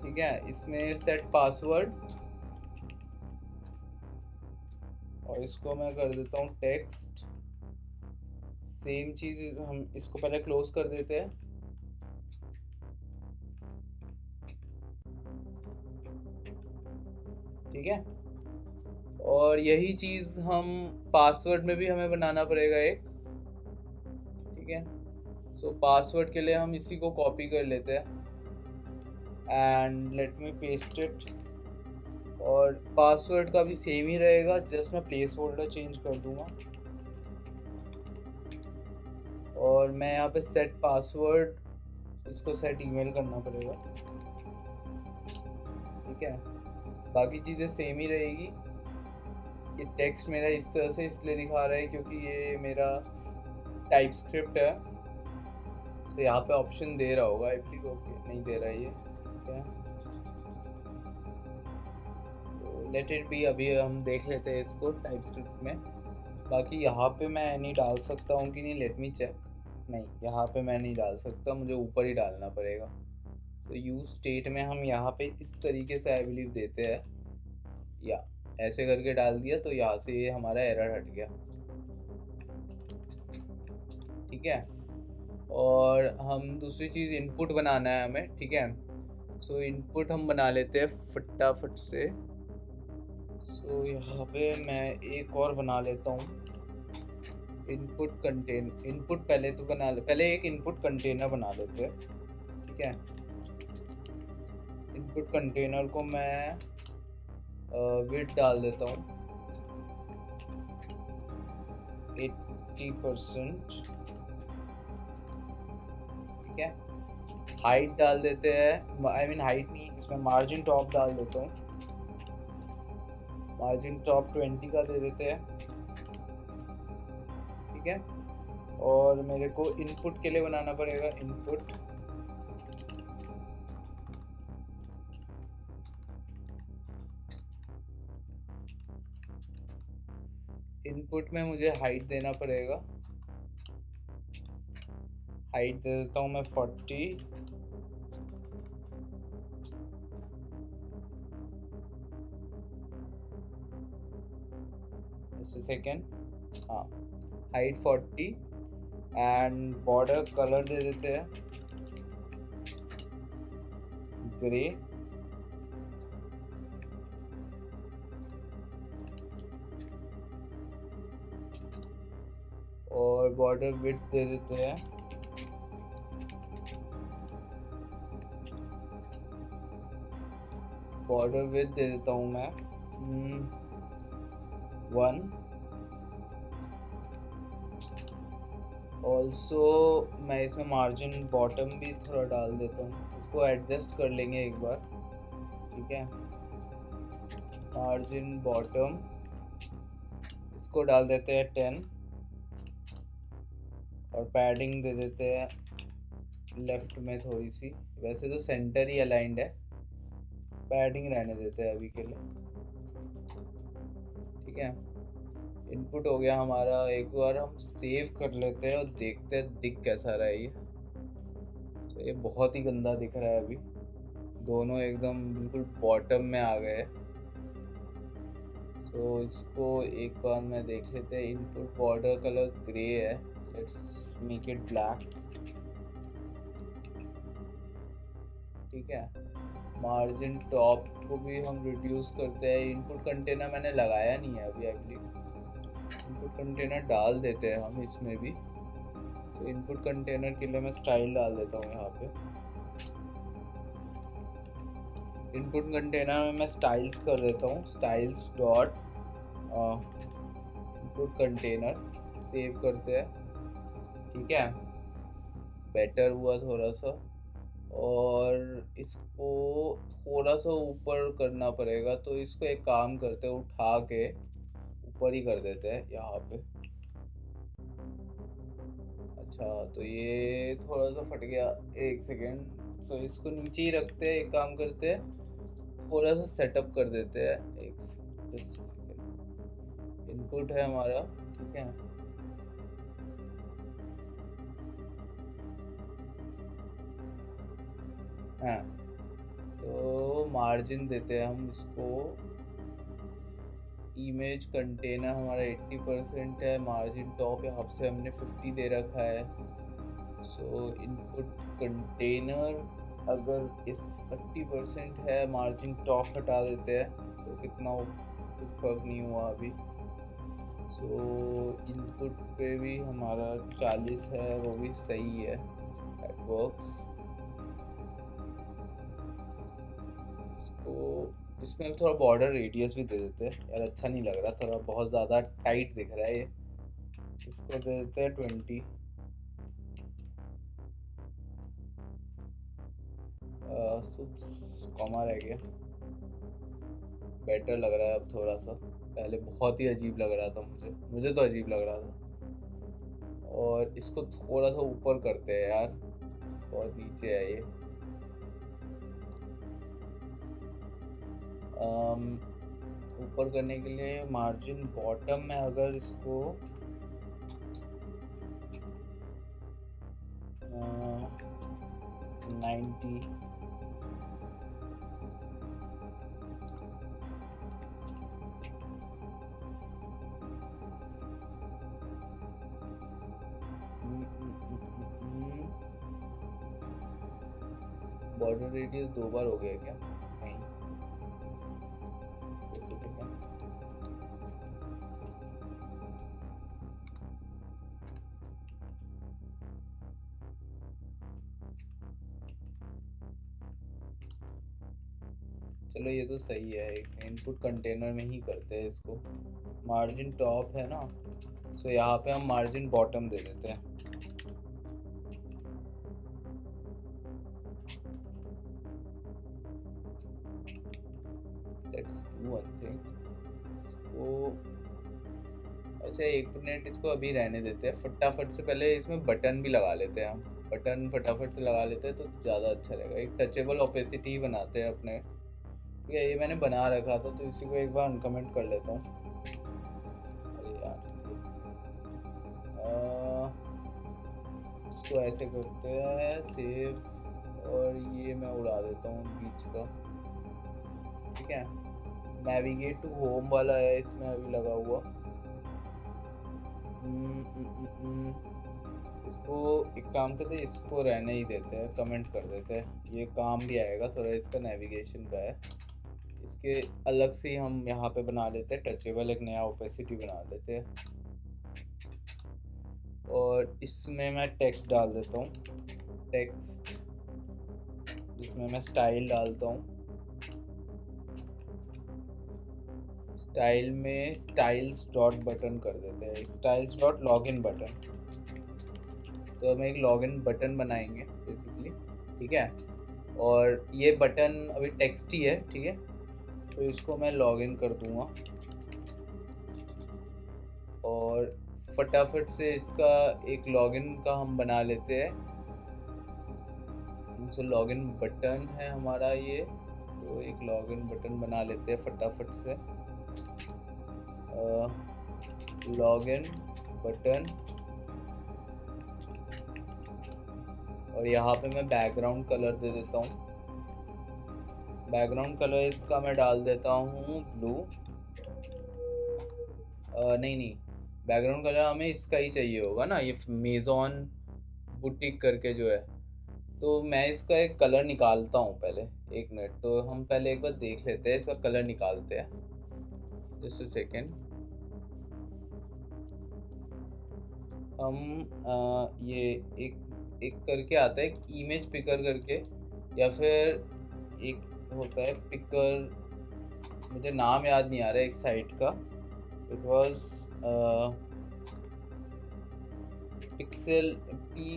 Speaker 1: ठीक है, इसमें सेट पासवर्ड, और इसको मैं कर देता हूँ टेक्स्ट। सेम चीज हम इसको पहले क्लोज कर देते हैं। ठीक है, और यही चीज हम पासवर्ड में भी हमें बनाना पड़ेगा एक। ठीक है, सो पासवर्ड के लिए हम इसी को कॉपी कर लेते हैं and let me paste it. और पासवर्ड का भी सेम ही रहेगा, जस्ट मैं प्लेस होल्डर चेंज कर दूंगा, और मैं यहाँ पे सेट पासवर्ड, इसको सेट ईमेल करना पड़ेगा। ठीक है, बाकी चीज़ें सेम ही रहेगी। ये टेक्स्ट मेरा इस तरह से इसलिए दिखा रहा है क्योंकि ये मेरा टाइप स्क्रिप्ट है, तो यहाँ पे ऑप्शन दे रहा होगा, आई बिलीव। ओके, नहीं दे रहा है ये। ठीक है, तो लेट इट बी, अभी हम देख लेते हैं इसको टाइप स्क्रिप्ट में। बाकी यहाँ पे मैं नहीं डाल सकता हूँ कि नहीं, लेट मी चेक। नहीं, यहाँ पे मैं नहीं डाल सकता, मुझे ऊपर ही डालना पड़ेगा। सो यूज स्टेट में हम यहाँ पे इस तरीके से आई बिलीव देते हैं, या ऐसे करके डाल दिया तो यहाँ से ये हमारा एरर हट गया। ठीक है, और हम दूसरी चीज़ इनपुट बनाना है हमें, ठीक है। सो इनपुट हम बना लेते हैं फटाफट से। सो यहाँ पे मैं एक और बना लेता हूँ इनपुट पहले तो पहले एक इनपुट कंटेनर बना लेते हैं, ठीक है। इनपुट कंटेनर को मैं विड्थ डाल देता हूँ 80%, ठीक है। हाइट डाल देते हैं, हाइट नहीं, इसमें मार्जिन टॉप डाल देता हूँ, मार्जिन टॉप 20 का दे देते हैं, ठीक है। और मेरे को इनपुट के लिए बनाना पड़ेगा इनपुट में मुझे हाइट देना पड़ेगा। हाइट दे देता हूँ मैं 40, सेकेंड, हाँ, हाइट 40 एंड बॉर्डर कलर दे देते हैं ग्रे, और बॉर्डर विड्थ दे देते हैं बॉर्डर विड्थ दे देता हूँ मैं 1। ऑल्सो मैं इसमें मार्जिन बॉटम भी थोड़ा डाल देता हूँ, इसको एडजस्ट कर लेंगे एक बार, ठीक है। मार्जिन बॉटम इसको डाल देते हैं 10 और पैडिंग दे देते हैं लेफ्ट में थोड़ी सी, वैसे तो सेंटर ही अलाइंड है, पैडिंग रहने देते हैं अभी के लिए, ठीक है। इनपुट हो गया हमारा, एक बार हम सेव कर लेते हैं और देखते हैं दिख कैसा रहा है ये। तो ये बहुत ही गंदा दिख रहा है अभी, दोनों एकदम बिल्कुल बॉटम में आ गए। सो इसको एक बार मैं देख लेते हैं। इनपुट बॉर्डर कलर ग्रे है, लेट्स मेक इट ब्लैक, ठीक है। मार्जिन टॉप को भी हम रिड्यूस करते हैं। इनपुट कंटेनर मैंने लगाया नहीं है अभी, आई बिलीव इनपुट कंटेनर डाल देते हैं हम इसमें भी। तो इनपुट कंटेनर के लिए मैं स्टाइल डाल देता हूँ यहाँ पे। इनपुट कंटेनर में मैं स्टाइल्स कर देता हूँ, styles dot input container, save करते हैं, ठीक है। बेटर हुआ थोड़ा सा, और इसको थोड़ा सा ऊपर करना पड़ेगा, तो इसको एक काम करते हैं, उठा के ऊपर ही कर देते हैं यहाँ पे। अच्छा, तो ये थोड़ा सा फट गया, एक सेकेंड। सो इसको नीचे ही रखते हैं, एक काम करते हैं, थोड़ा सा सेटअप कर देते हैं, एक जस्ट सेकेंड। इनपुट है हमारा, ठीक है। हाँ, तो मार्जिन देते हैं हम इसको, इमेज कंटेनर हमारा 80% है, मार्जिन टॉप यहाँ से हमने 50 दे रखा है। सो इनपुट कंटेनर अगर इस 80% है, मार्जिन टॉप हटा देते हैं, तो कितना कुछ फर्क नहीं हुआ अभी। सो इनपुट पे भी हमारा 40 है, वो भी सही है, दैट वर्क्स। तो इसमें थोड़ा बॉर्डर रेडियस भी दे देते हैं यार, अच्छा नहीं लग रहा, थोड़ा बहुत ज़्यादा टाइट दिख रहा है ये। इसको दे देते हैं 20। कॉमा रह गया, बेटर लग रहा है अब थोड़ा सा, पहले बहुत ही अजीब लग रहा था, मुझे तो अजीब लग रहा था। और इसको थोड़ा सा ऊपर करते हैं यार, बहुत नीचे है ये। ऊपर करने के लिए मार्जिन बॉटम में अगर इसको 90, बॉर्डर रेडियस 2 बार हो गया क्या? नहीं, just a second। चलो ये तो सही है, एक इनपुट कंटेनर में ही करते हैं इसको। मार्जिन टॉप है ना, तो यहाँ पे हम मार्जिन बॉटम दे देते हैं। लेट्स डू वन थिंग, इसको अच्छा 1 मिनट इसको अभी रहने देते हैं। फटाफट से पहले इसमें बटन भी लगा लेते हैं हम। बटन फटाफट से लगा लेते हैं तो ज़्यादा अच्छा रहेगा। एक टचेबल ओपेसिटी ही बनाते हैं अपने। ठीक है, ये मैंने बना रखा था तो इसी को एक बार अनकमेंट कर लेता हूँ। अरे यार, इसको ऐसे करते हैं सेव, और ये मैं उड़ा देता हूँ बीच का। ठीक है, नेविगेट टू होम वाला है इसमें अभी लगा हुआ। इसको एक काम करते हैं, इसको रहने ही देते हैं, कमेंट कर देते हैं, ये काम भी आएगा। थोड़ा इसका नेविगेशन का है, इसके अलग से हम यहाँ पे बना लेते हैं टचेबल, एक नया ओपेसिटी बना लेते हैं। और इसमें मैं टेक्स्ट डाल देता हूँ, टेक्स्ट, इसमें मैं स्टाइल डालता हूँ। स्टाइल में स्टाइल्स डॉट बटन कर देते हैं, स्टाइल्स डॉट लॉगिन बटन। तो हम एक लॉगिन बटन बनाएंगे बेसिकली। ठीक है, और ये बटन अभी टेक्स्ट ही है। ठीक है, तो इसको मैं लॉगिन कर दूंगा, और फटाफट से इसका एक लॉगिन का हम बना लेते हैं। तो लॉगिन बटन है हमारा ये, तो एक लॉगिन बटन बना लेते हैं फटाफट से। लॉगिन बटन, और यहाँ पे मैं बैकग्राउंड कलर दे देता हूँ। बैकग्राउंड कलर इसका मैं डाल देता हूँ ब्लू। नहीं, बैकग्राउंड कलर हमें इसका ही चाहिए होगा ना, ये मेज़ॉन बुटीक करके जो है। तो मैं इसका एक कलर निकालता हूँ पहले, 1 मिनट। तो हम पहले एक बार देख लेते हैं, इसका कलर निकालते हैं, जस्ट अ सेकेंड। हम ये एक करके आता है, एक इमेज पिकर करके, या फिर एक होता है पिकर, मुझे नाम याद नहीं आ रहा है एक साइट का। It was pixel P,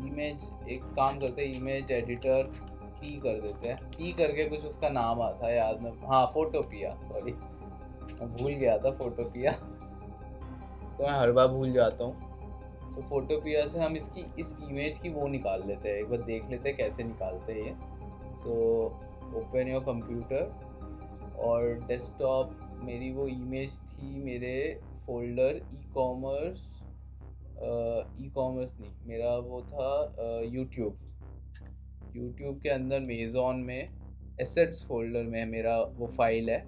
Speaker 1: image, एक काम करते हैं इमेज एडिटर पी कर देते हैं, पी करके कुछ उसका नाम आता है याद में, हाँ फोटोपिया, सॉरी मैं भूल गया था फोटोपिया, तो मैं हर बार भूल जाता हूँ। तो फोटोपिया से हम इसकी इस इमेज की वो निकाल लेते हैं, एक बार देख लेते हैं कैसे निकालते हैं ये। सो ओपन योर कंप्यूटर, और डेस्कटॉप मेरी वो इमेज थी मेरे फोल्डर ई कॉमर्स नहीं, मेरा वो था यूट्यूब के अंदर मेज़ॉन में एसेट्स फोल्डर में मेरा वो फाइल है।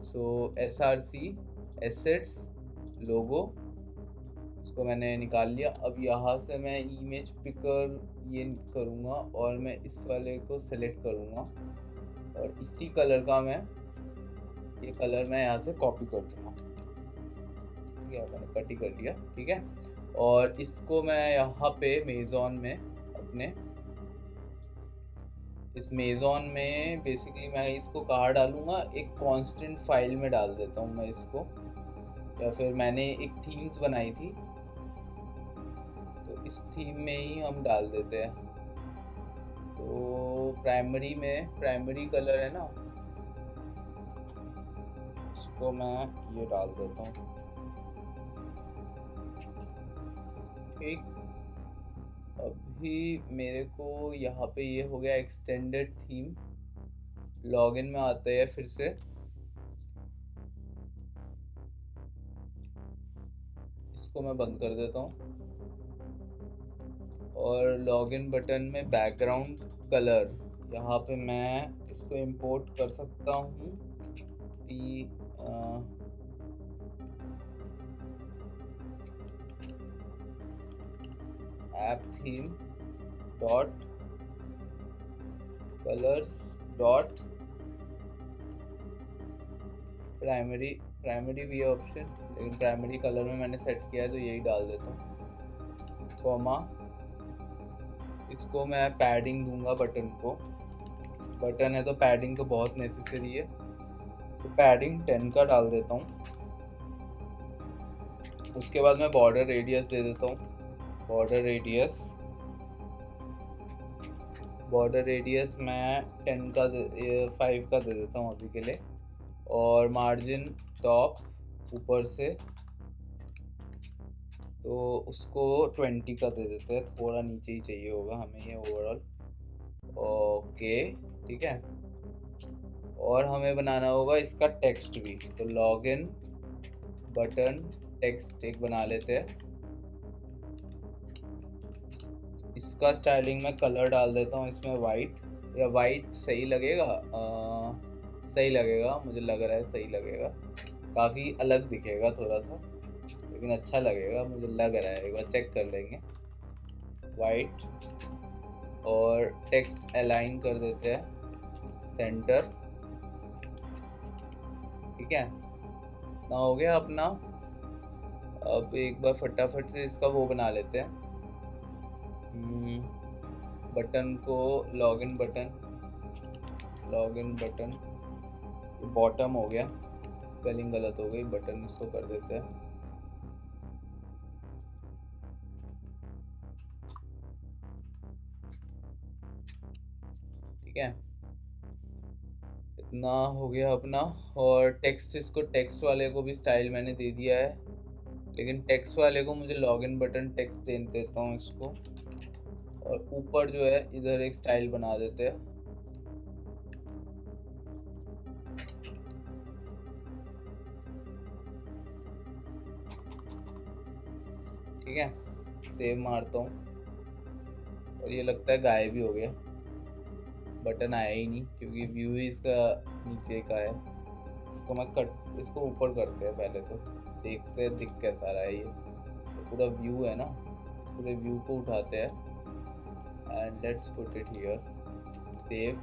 Speaker 1: सो SRC एसेट्स लोगो, इसको मैंने निकाल लिया। अब यहाँ से मैं इमेज पिकर ये करूँगा, और मैं इस वाले को सेलेक्ट करूँगा, और इसी कलर का मैं ये कलर मैं यहाँ से कॉपी कर दूँगा। ठीक है, मैंने कट ही कर लिया। ठीक है, और इसको मैं यहाँ पे मेज़ॉन में अपने इस मेज़ॉन में बेसिकली मैं इसको कहाँ डालूँगा, एक कांस्टेंट फाइल में डाल देता हूँ मैं इसको, या फिर मैंने एक थीम्स बनाई थी तो इस थीम में ही हम डाल देते हैं। तो प्राइमरी में प्राइमरी कलर है ना, इसको मैं ये डाल देता हूँ। ठीक, अभी मेरे को यहाँ पे ये हो गया एक्सटेंडेड थीम। लॉगिन में आते हैं फिर से, इसको मैं बंद कर देता हूँ, और लॉगिन बटन में बैकग्राउंड कलर यहाँ पे मैं इसको इंपोर्ट कर सकता हूँ। App theme dot colours dot primary भी है ऑप्शन, लेकिन प्राइमरी कलर में मैंने सेट किया है तो यही डाल देता हूँ, कॉमा इसको मैं पैडिंग दूंगा बटन को, बटन है तो पैडिंग तो बहुत नेसेसरी है, तो पैडिंग 10 का डाल देता हूँ। उसके बाद मैं बॉर्डर रेडियस दे देता हूँ, बॉर्डर रेडियस मैं 5 का दे देता हूँ अभी के लिए। और मार्जिन टॉप ऊपर से तो उसको 20 का दे देते हैं, थोड़ा नीचे ही चाहिए होगा हमें ये ओवरऑल। ओके ठीक है। और हमें बनाना होगा इसका टेक्स्ट भी, तो लॉगिन बटन टेक्स्ट एक बना लेते हैं। इसका स्टाइलिंग में कलर डाल देता हूँ इसमें वाइट, या वाइट सही लगेगा, सही लगेगा, मुझे लग रहा है सही लगेगा, काफ़ी अलग दिखेगा थोड़ा सा लेकिन अच्छा लगेगा मुझे लग रहा है, एक बार चेक कर लेंगे। वाइट और टेक्स्ट अलाइन कर देते हैं सेंटर, ठीक है ना, हो गया अपना। अब एक बार फटाफट से इसका वो बना लेते हैं, बटन को लॉगिन बटन बॉटम हो गया, स्पेलिंग गलत हो गई, बटन इसको कर देते हैं। ठीक है, इतना हो गया अपना। और टेक्स्ट, इसको टेक्स्ट वाले को भी स्टाइल मैंने दे दिया है, लेकिन टेक्स्ट वाले को मुझे लॉगिन बटन टेक्स्ट दे देता हूँ इसको, और ऊपर जो है इधर एक स्टाइल बना देते हैं। ठीक है, सेव मारता हूँ और ये लगता है गायब ही हो गया, बटन आया ही नहीं क्योंकि व्यू ही इसका नीचे का है। इसको ऊपर करते हैं पहले, तो देखते हैं दिख कैसा रहा है ये, तो पूरा व्यू है ना, पूरे व्यू को उठाते हैं and let's put it here, save.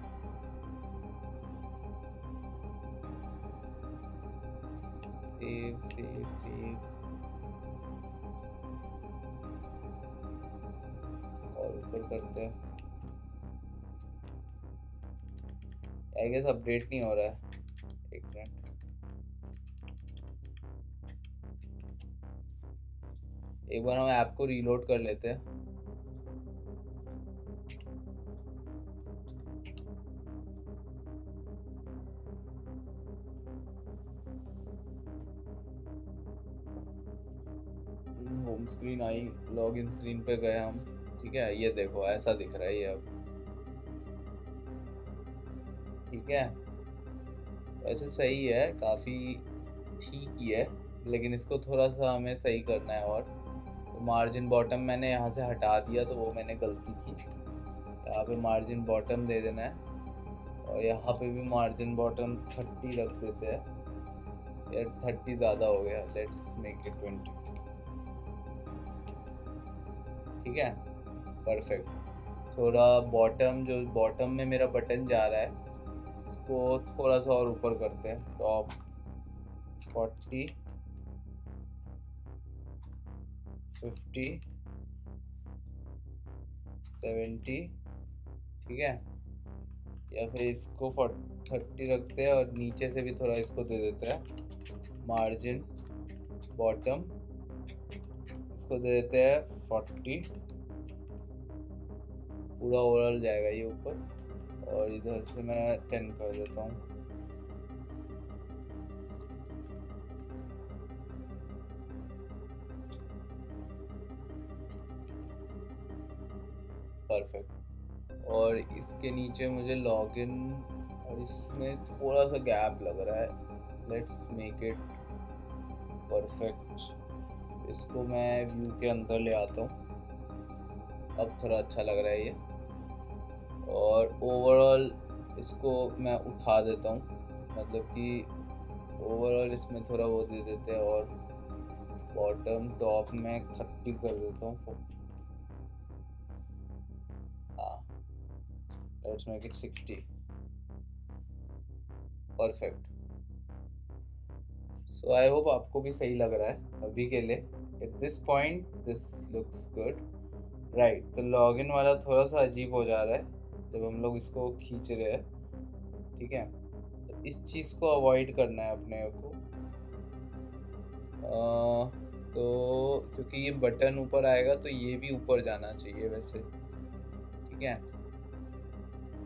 Speaker 1: और ऊपर करते हैं, आई गेस अपडेट नहीं हो रहा है, एक मिनट। एक बार हम ऐप को रीलोड कर लेते हैं। Home screen I, login screen पे गए हम, ठीक है, ये देखो ऐसा दिख रहा है ये अब, ठीक है, वैसे सही है, काफ़ी ठीक ही है, लेकिन इसको थोड़ा सा हमें सही करना है। और तो मार्जिन बॉटम मैंने यहाँ से हटा दिया, तो वो मैंने गलती की, यहाँ पे मार्जिन बॉटम दे देना है, और यहाँ पे भी मार्जिन बॉटम 30 रख देते हैं, यार 30 ज़्यादा हो गया, लेट्स मेक इट 20, ठीक है, परफेक्ट। थोड़ा बॉटम, जो बॉटम में मेरा बटन जा रहा है इसको थोड़ा सा और ऊपर करते हैं, टॉप 40 50 70, ठीक है, या फिर इसको 30 रखते हैं और नीचे से भी थोड़ा इसको दे देते हैं मार्जिन बॉटम, इसको दे देते हैं 40, पूरा ओवरऑल जाएगा ये ऊपर, और इधर से मैं 10 कर देता हूँ। परफेक्ट। और इसके नीचे मुझे लॉगिन, और इसमें थोड़ा सा गैप लग रहा है, लेट्स मेक इट परफेक्ट। इसको मैं व्यू के अंदर ले आता हूँ, अब थोड़ा अच्छा लग रहा है ये, और ओवरऑल इसको मैं उठा देता हूँ, मतलब कि ओवरऑल इसमें थोड़ा वो दे देते हैं, और बॉटम टॉप में 30 कर देता हूँ, हाँ, let's make it 60। Perfect. So I hope आपको भी सही लग रहा है अभी के लिए। At this point this looks good, right. तो लॉगिन वाला थोड़ा सा अजीब हो जा रहा है जब हम लोग इसको खींच रहे हैं, ठीक है। तो इस चीज़ को अवॉइड करना है अपने को। तो क्योंकि ये बटन ऊपर आएगा तो ये भी ऊपर जाना चाहिए वैसे, ठीक है।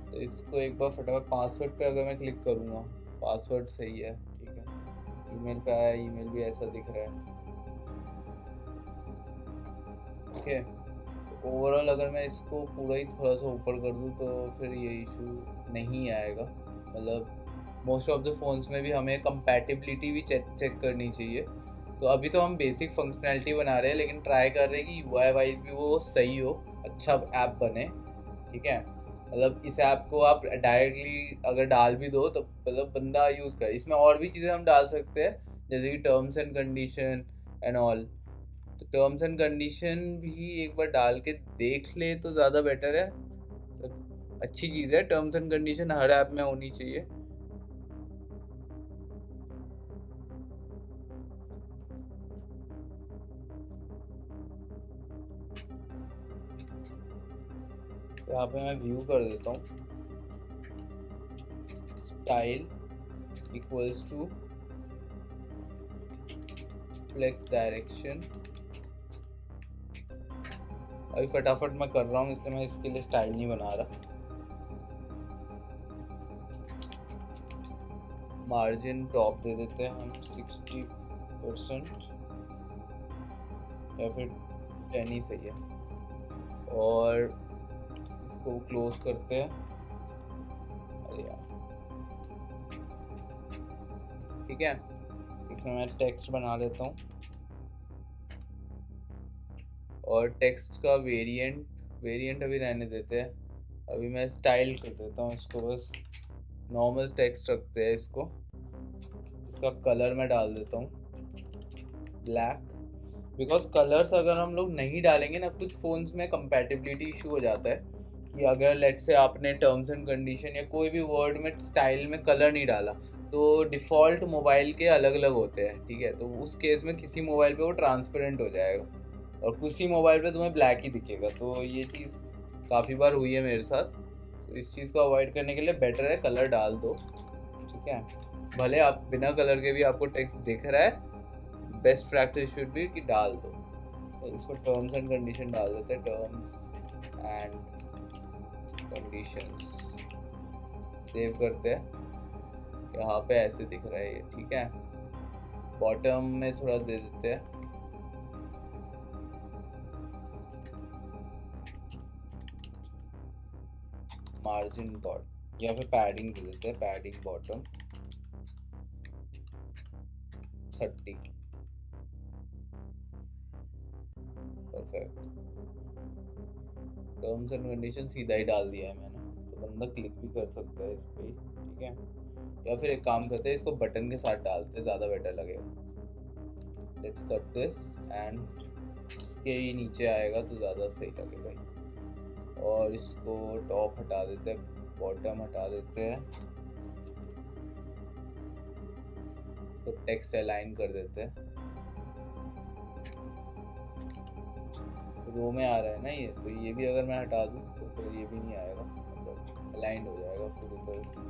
Speaker 1: तो इसको एक बार फटाफट पासवर्ड पे अगर मैं क्लिक करूँगा, पासवर्ड सही है, ठीक है। ईमेल पे आया, ईमेल भी ऐसा दिख रहा है, ओके। तो ओवरऑल अगर मैं इसको पूरा ही थोड़ा सा ऊपर कर दूँ तो फिर ये इशू नहीं आएगा। मतलब मोस्ट ऑफ द फ़ोन्स में भी हमें कंपैटिबिलिटी भी चेक करनी चाहिए। तो अभी तो हम बेसिक फंक्शनैलिटी बना रहे हैं, लेकिन ट्राई कर रहे हैं कि यूआई वाइज भी वो सही हो, अच्छा ऐप बने, ठीक है। मतलब इस ऐप को आप डायरेक्टली अगर डाल भी दो तो मतलब बंदा यूज़ करे। इसमें और भी चीज़ें हम डाल सकते हैं, जैसे कि terms and condition and all. तो टर्म्स एंड कंडीशन भी एक बार डाल के देख ले तो ज़्यादा बेटर है। तो अच्छी चीज़ है, terms and condition her app में होनी चाहिए। तो यहाँ पे मैं व्यू कर देता हूँ, style equals to flex direction. अभी फटाफट मैं कर रहा हूँ इसलिए मैं इसके लिए स्टाइल नहीं बना रहा। मार्जिन टॉप दे देते हैं हम 60% या फिर 10 ही सही है। और इसको क्लोज करते हैं। अरे यार, ठीक है। इसमें मैं टेक्स्ट बना लेता हूँ और टेक्स्ट का वेरिएंट अभी रहने देते हैं। अभी मैं स्टाइल कर देता हूँ इसको, बस नॉर्मल टेक्स्ट रखते हैं इसको। इसका कलर मैं डाल देता हूँ ब्लैक, बिकॉज कलर्स अगर हम लोग नहीं डालेंगे ना, कुछ फ़ोन्स में कंपैटिबिलिटी इशू हो जाता है कि अगर लेट से आपने टर्म्स एंड कंडीशन या कोई भी वर्ड में स्टाइल में कलर नहीं डाला तो डिफ़ॉल्ट मोबाइल के अलग अलग होते हैं, ठीक है। तो उस केस में किसी मोबाइल पे वो ट्रांसपेरेंट हो जाएगा और किसी मोबाइल पे तुम्हें ब्लैक ही दिखेगा। तो ये चीज़ काफ़ी बार हुई है मेरे साथ। तो इस चीज़ को अवॉइड करने के लिए बेटर है कलर डाल दो, ठीक है। भले आप बिना कलर के भी आपको टेक्स्ट दिख रहा है, बेस्ट प्रैक्टिस शुड बी कि डाल दो। तो इसको टर्म्स एंड कंडीशन डाल देते हैं, टर्म्स एंड कंडीशंस। सेव करते हैं। यहाँ पे ऐसे दिख रहा है ये, ठीक है। बॉटम में थोड़ा दे देते हैं, मार्जिन बॉट या फिर पैडिंग दे देते हैं, padding bottom 30। Perfect. Terms and condition सीधा ही डाल दिया है मैंने, तो बंदा क्लिक भी कर सकता है इस पर, ठीक है। या फिर एक काम करते हैं, इसको बटन के साथ डालते हैं, ज़्यादा बेटर लगेगा। लेट्स कट दिस एंड इसके ही नीचे आएगा तो ज़्यादा सही लगेगा। और इसको टॉप हटा देते हैं, बॉटम हटा देते हैं, इसको टेक्स्ट अलाइन कर देते हैं। रो में आ रहा है ना ये, तो ये भी अगर मैं हटा दूँ तो फिर ये भी नहीं आएगा, मतलब अलाइंड हो जाएगा पूरी तरह से।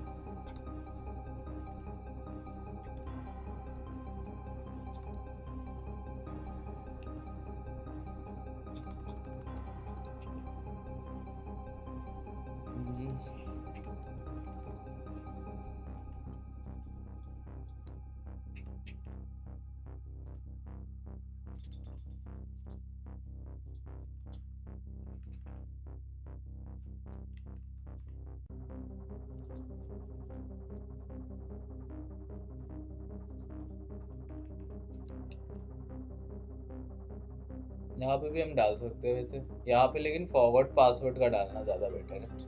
Speaker 1: यहाँ पे भी हम डाल सकते हैं वैसे यहाँ पे, लेकिन फॉरवर्ड पासवर्ड का डालना ज़्यादा बेटर है।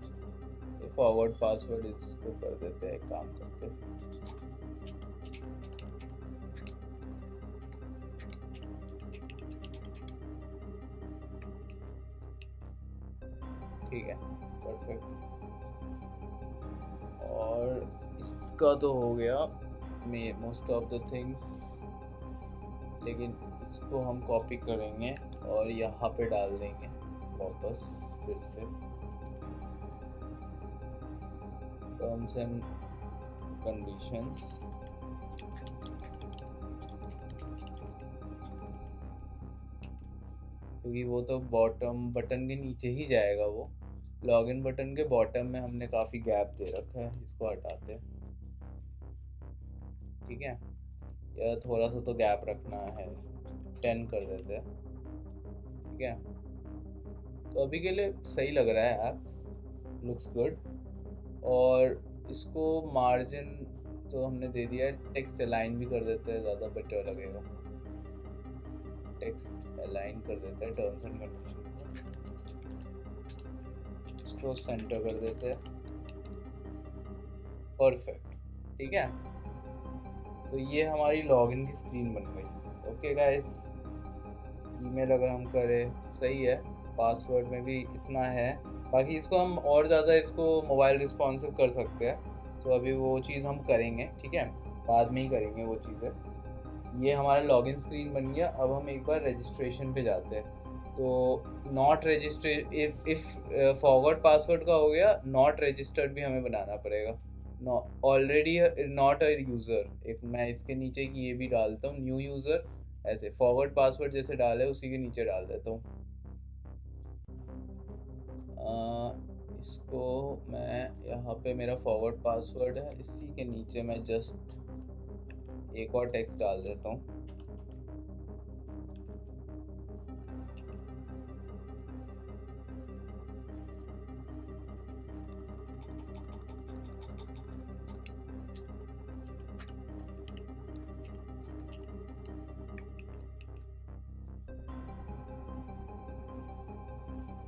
Speaker 1: तो फॉरवर्ड पासवर्ड इसको कर देते हैं, एक काम करते हैं। ठीक है, परफेक्ट। और इसका तो हो गया मोस्ट ऑफ द थिंग्स, लेकिन इसको हम कॉपी करेंगे और यहाँ पे डाल देंगे वापस फिर से टर्म्स एंड कंडीशंस। क्योंकि वो तो बॉटम बटन के नीचे ही जाएगा, वो लॉगिन बटन के बॉटम में हमने काफ़ी गैप दे रखा है, इसको हटाते हैं। ठीक है, या थोड़ा सा तो गैप रखना है, 10 कर देते हैं। ठीक है, तो अभी के लिए सही लग रहा है ऐप, लुक्स गुड। और इसको मार्जिन तो हमने दे दिया है, टेक्स्ट अलाइन भी कर देते हैं, ज़्यादा बेटर लगेगा। टेक्स्ट अलाइन कर देते हैं टर्म्स एंड कंडीशन, इसको सेंटर कर देते हैं, परफेक्ट। ठीक है, तो ये हमारी लॉगिन की स्क्रीन बन गई। ओके गाइस, ईमेल अगर हम करें तो सही है, पासवर्ड में भी इतना है, बाकी इसको हम और ज़्यादा इसको मोबाइल रिस्पॉन्सिव कर सकते हैं। सो अभी वो चीज़ हम करेंगे, ठीक है, बाद में ही करेंगे वो चीज़ें। ये हमारा लॉगिन स्क्रीन बन गया। अब हम एक बार रजिस्ट्रेशन पे जाते हैं। तो not registered, if forward password का हो गया, नॉट रजिस्टर्ड भी हमें बनाना पड़ेगा। ऑलरेडी नॉट अ यूज़र, एक मैं इसके नीचे की ये भी डालता हूँ, न्यू यूज़र। ऐसे फॉरवर्ड पासवर्ड जैसे डाले उसी के नीचे डाल देता हूँ। इसको मैं यहाँ पे मेरा फॉरवर्ड पासवर्ड है, इसी के नीचे मैं जस्ट एक और टेक्स्ट डाल देता हूँ।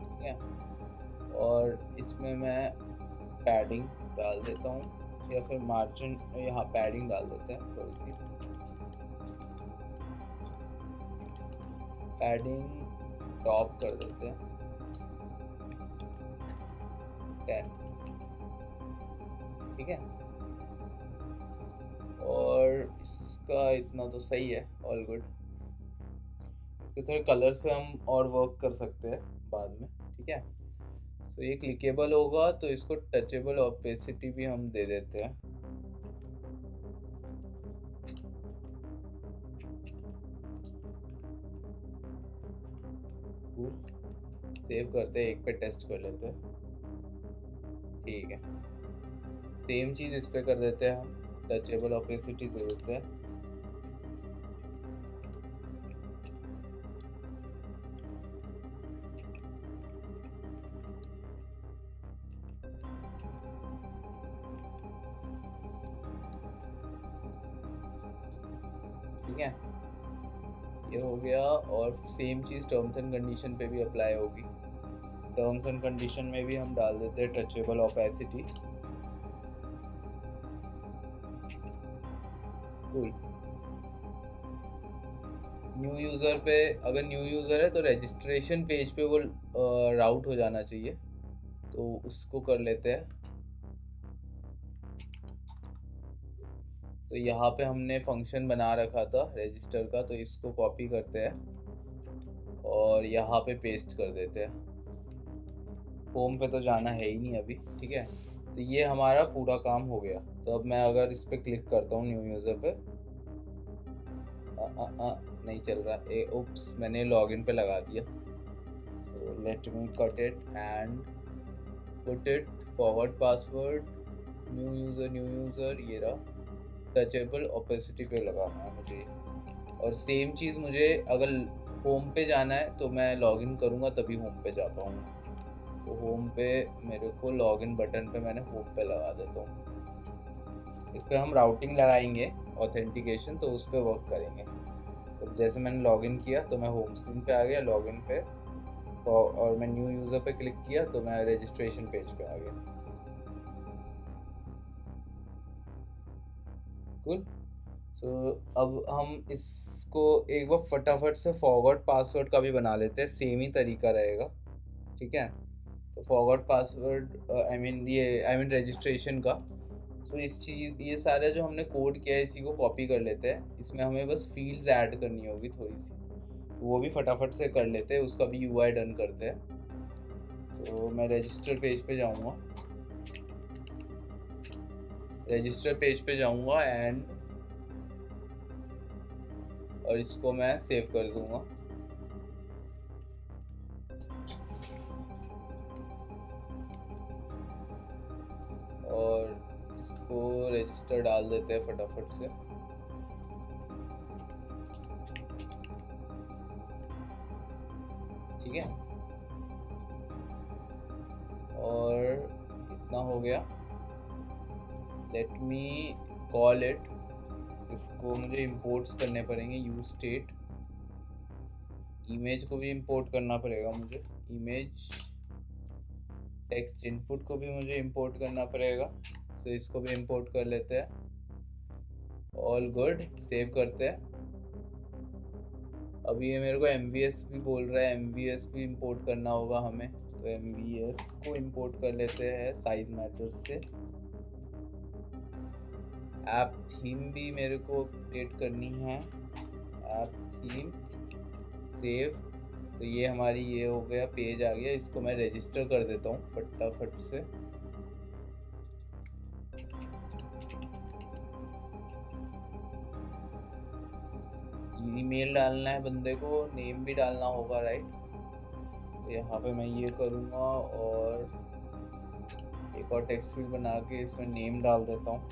Speaker 1: ठीक है, और इसमें मैं पैडिंग डाल देता हूँ, या फिर मार्जिन, यहाँ पैडिंग डाल देते हैं थोड़ी सी, पैडिंग टॉप कर देते हैं 10। ठीक है, और इसका इतना तो सही है, ऑल गुड। इसके थोड़े कलर्स पे हम और वर्क कर सकते हैं बाद में। ठीक है, तो ये क्लिकेबल होगा, तो इसको टचेबल ऑपेसिटी भी हम दे देते हैं। सेव करते हैं, एक पे टेस्ट कर लेते हैं। ठीक है, सेम चीज़ इस पे कर देते हैं, हम टचेबल ऑपेसिटी दे देते हैं। ठीक है, ये हो गया। और same cheese terms and condition पे भी अप्लाई होगी। टर्म्स एंड कंडीशन में भी हम डाल देते हैं touchable opacity. Cool. New user पे, अगर न्यू यूज़र है तो रजिस्ट्रेशन पेज पे वो राउट हो जाना चाहिए, तो उसको कर लेते हैं। तो यहाँ पे हमने फंक्शन बना रखा था रजिस्टर का, तो इसको कॉपी करते हैं और यहाँ पे पेस्ट कर देते हैं। होम पे तो जाना है ही नहीं अभी। ठीक है, तो ये हमारा पूरा काम हो गया। तो अब मैं अगर इस पर क्लिक करता हूँ न्यू यूज़र पे, नहीं चल रहा है। ओप्स, मैंने लॉगिन पे लगा दिया। तो let me cut it and put it forward password, new user, ये रहा। टचेबल ओपेसिटी पे लगाना है मुझे। और सेम चीज़ मुझे अगर होम पे जाना है तो मैं लॉगिन करूँगा तभी होम पे जा पाऊँगा। तो होम पे मेरे को लॉगिन बटन पे मैंने होम पे लगा देता हूँ। इस पर हम राउटिंग लगाएंगे, ऑथेंटिकेशन, तो उस पर वर्क करेंगे। तो जैसे मैंने लॉगिन किया तो मैं होम स्क्रीन पे आ गया, लॉगिन पे, और मैं न्यू यूज़र पे क्लिक किया तो मैं रजिस्ट्रेशन पेज पे आ गया। कूल। सो अब हम इसको एक बार फटाफट से फॉरवर्ड पासवर्ड का भी बना लेते हैं, सेम ही तरीका रहेगा। ठीक है, तो forgot password I mean registration का। तो इस चीज़ ये सारे जो हमने कोड किया है इसी को कॉपी कर लेते हैं। इसमें हमें बस फील्ड्स ऐड करनी होगी थोड़ी सी, तो वो भी फटाफट से कर लेते हैं, उसका भी यूआई डन करते हैं। तो मैं रजिस्टर पेज पे जाऊंगा, एंड और इसको मैं सेव कर दूंगा। और इसको रजिस्टर डाल देते हैं फटाफट से। ठीक है, और इतना हो गया। Let me call it. इसको मुझे इंपोर्ट्स करने पड़ेंगे, यूज स्टेट। इमेज को भी इंपोर्ट करना पड़ेगा मुझे, इमेज। टेक्स्ट इनपुट को भी मुझे इंपोर्ट करना पड़ेगा, तो इसको भी इंपोर्ट कर लेते हैं। ऑल गुड, सेव करते हैं। अभी ये मेरे को MVS भी बोल रहा है, MVS भी इंपोर्ट करना होगा हमें, तो MVS को इंपोर्ट कर लेते हैं साइज मैटर्स से। ऐप थीम भी मेरे को अपडेट करनी है, ऐप थीम, सेव। तो ये हमारी ये हो गया, पेज आ गया। इसको मैं रजिस्टर कर देता हूँ फटाफट से। ईमेल डालना है बंदे को, नेम भी डालना होगा, राइट। तो यहाँ पे मैं ये करूँगा और एक और टेक्स्ट फील्ड बना के इसमें नेम डाल देता हूँ।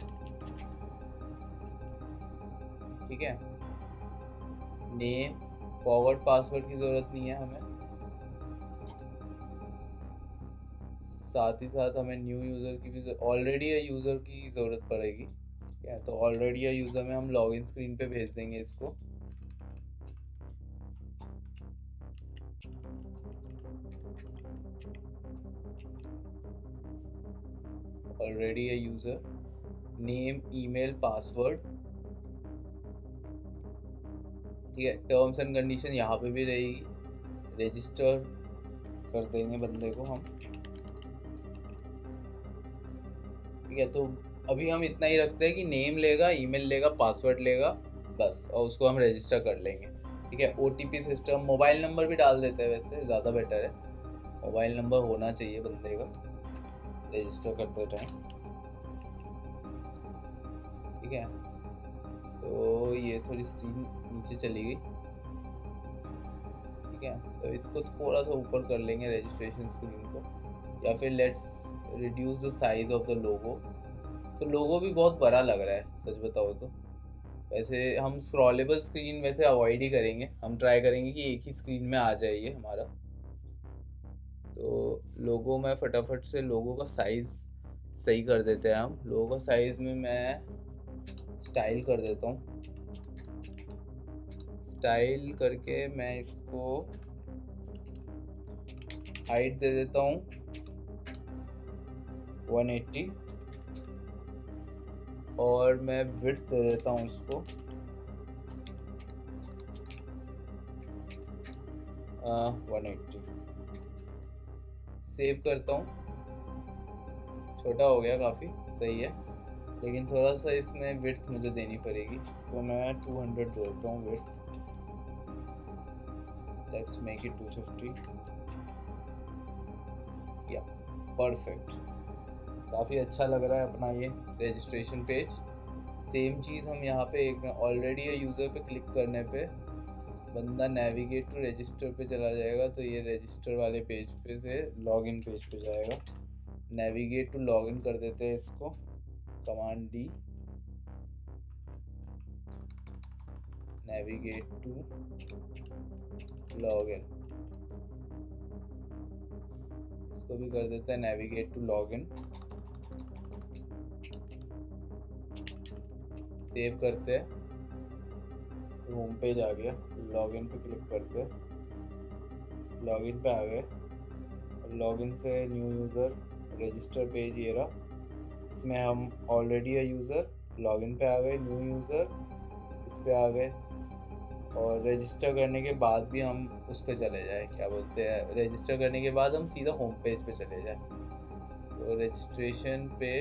Speaker 1: ठीक है, नेम, फॉरवर्ड पासवर्ड की ज़रूरत नहीं है हमें, साथ ही साथ हमें न्यू यूज़र की भी, ऑलरेडी अ यूज़र की ज़रूरत पड़ेगी। ठीक है, तो ऑलरेडी अ यूज़र में हम लॉगिन स्क्रीन पे भेज देंगे इसको। ऑलरेडी अ यूज़र, नेम, ईमेल, पासवर्ड। ठीक है, टर्म्स एंड कंडीशन यहाँ पे भी रहेगी। रजिस्टर कर देंगे बंदे को हम। ठीक है, तो अभी हम इतना ही रखते हैं कि नेम लेगा, ईमेल लेगा, पासवर्ड लेगा, बस, और उसको हम रजिस्टर कर लेंगे। ठीक है, OTP सिस्टम, मोबाइल नंबर भी डाल देते हैं, वैसे ज़्यादा बेटर है, मोबाइल नंबर होना चाहिए बंदे का रजिस्टर करते टाइम। ठीक है, तो ये थोड़ी स्क्रीन नीचे चली गई। ठीक है, तो इसको थोड़ा सा ऊपर कर लेंगे रजिस्ट्रेशन स्क्रीन को, या फिर let's reduce the size of the logo. तो लोगो भी बहुत बड़ा लग रहा है सच बताओ तो। वैसे हम स्क्रॉलेबल स्क्रीन वैसे अवॉइड ही करेंगे, हम ट्राई करेंगे कि एक ही स्क्रीन में आ जाए ये हमारा। तो लोगो में फटाफट से लोगो का साइज़ सही कर देते हैं हम। लोगो का साइज़ में मैं स्टाइल कर देता हूँ, स्टाइल करके मैं इसको हाइट दे देता हूँ 180, और मैं विड्थ दे देता हूँ इसको 180। सेव करता हूँ, छोटा हो गया काफ़ी, सही है, लेकिन थोड़ा सा इसमें विड्थ मुझे देनी पड़ेगी। इसको मैं 200 दे देता हूँ विड्थ, लेट्स मेक इट 250। या परफेक्ट, काफ़ी अच्छा लग रहा है अपना ये रजिस्ट्रेशन पेज। सेम चीज़ हम यहाँ पे एक ऑलरेडी यूज़र पे क्लिक करने पे बंदा नेविगेट टू रजिस्टर पे चला जाएगा, तो ये रजिस्टर वाले पेज पे से लॉगिन पेज पे जाएगा। नेविगेट टू लॉगिन कर देते हैं इसको, command D, navigate to login. इसको भी कर देते हैं नेविगेट टू लॉगिन। सेव करते हैं, होम पेज आ गया, लॉगिन पे क्लिक करते हैं, लॉगिन पे आ गए। लॉगिन से न्यू यूज़र, रजिस्टर पेज ये रहा, इसमें हम ऑलरेडी अ यूज़र, लॉगिन पे आ गए, न्यू यूज़र, इस पे आ गए। और रजिस्टर करने के बाद भी हम उस पर चले जाए, क्या बोलते हैं, रजिस्टर करने के बाद हम सीधा होम पेज पे चले जाए। तो रजिस्ट्रेशन पे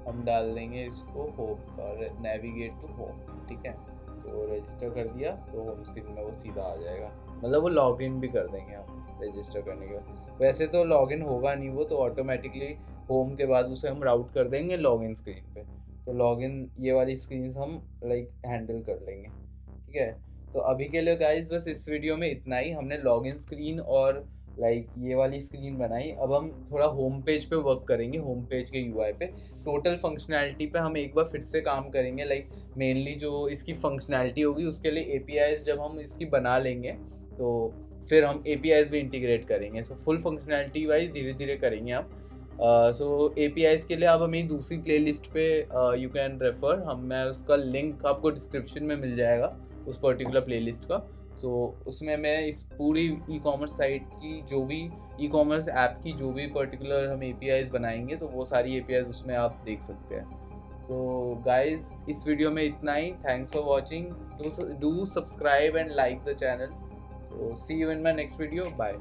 Speaker 1: हम डाल देंगे इसको होम का, नेविगेट टू होम, ठीक है। तो रजिस्टर कर दिया तो होम स्क्रीन में वो सीधा आ जाएगा, मतलब वो लॉगिन भी कर देंगे हम रजिस्टर करने के बाद। वैसे तो लॉगिन होगा नहीं वो, तो ऑटोमेटिकली होम के बाद उसे हम राउट कर देंगे लॉगिन स्क्रीन पे। तो लॉगिन ये वाली स्क्रीन हम लाइक हैंडल कर लेंगे, ठीक है। तो अभी के लिए गाइस बस इस वीडियो में इतना ही। हमने लॉगिन स्क्रीन और लाइक ये वाली स्क्रीन बनाई। अब हम थोड़ा होम पेज पे वर्क करेंगे, होम पेज के यूआई पे। टोटल फंक्शनैलिटी पे हम एक बार फिर से काम करेंगे। लाइक मेनली जो इसकी फंक्शनैलिटी होगी उसके लिए एपीआईज जब हम इसकी बना लेंगे तो फिर हम एपीआईज भी इंटीग्रेट करेंगे। सो फुल फंक्शनैलिटी वाइज धीरे धीरे करेंगे हम। सो एपीआईज के लिए आप हमें दूसरी प्लेलिस्ट पे यू कैन रेफर, मैं उसका लिंक आपको डिस्क्रिप्शन में मिल जाएगा उस पर्टिकुलर प्लेलिस्ट का। सो उसमें मैं इस पूरी ई कॉमर्स साइट की जो भी ई कॉमर्स ऐप की जो भी पर्टिकुलर हम एपीआईज बनाएंगे तो वो सारी एपीआईज उसमें आप देख सकते हैं। सो गाइज इस वीडियो में इतना ही। Thanks for watching, do subscribe and like the channel. So see you in my next video, bye.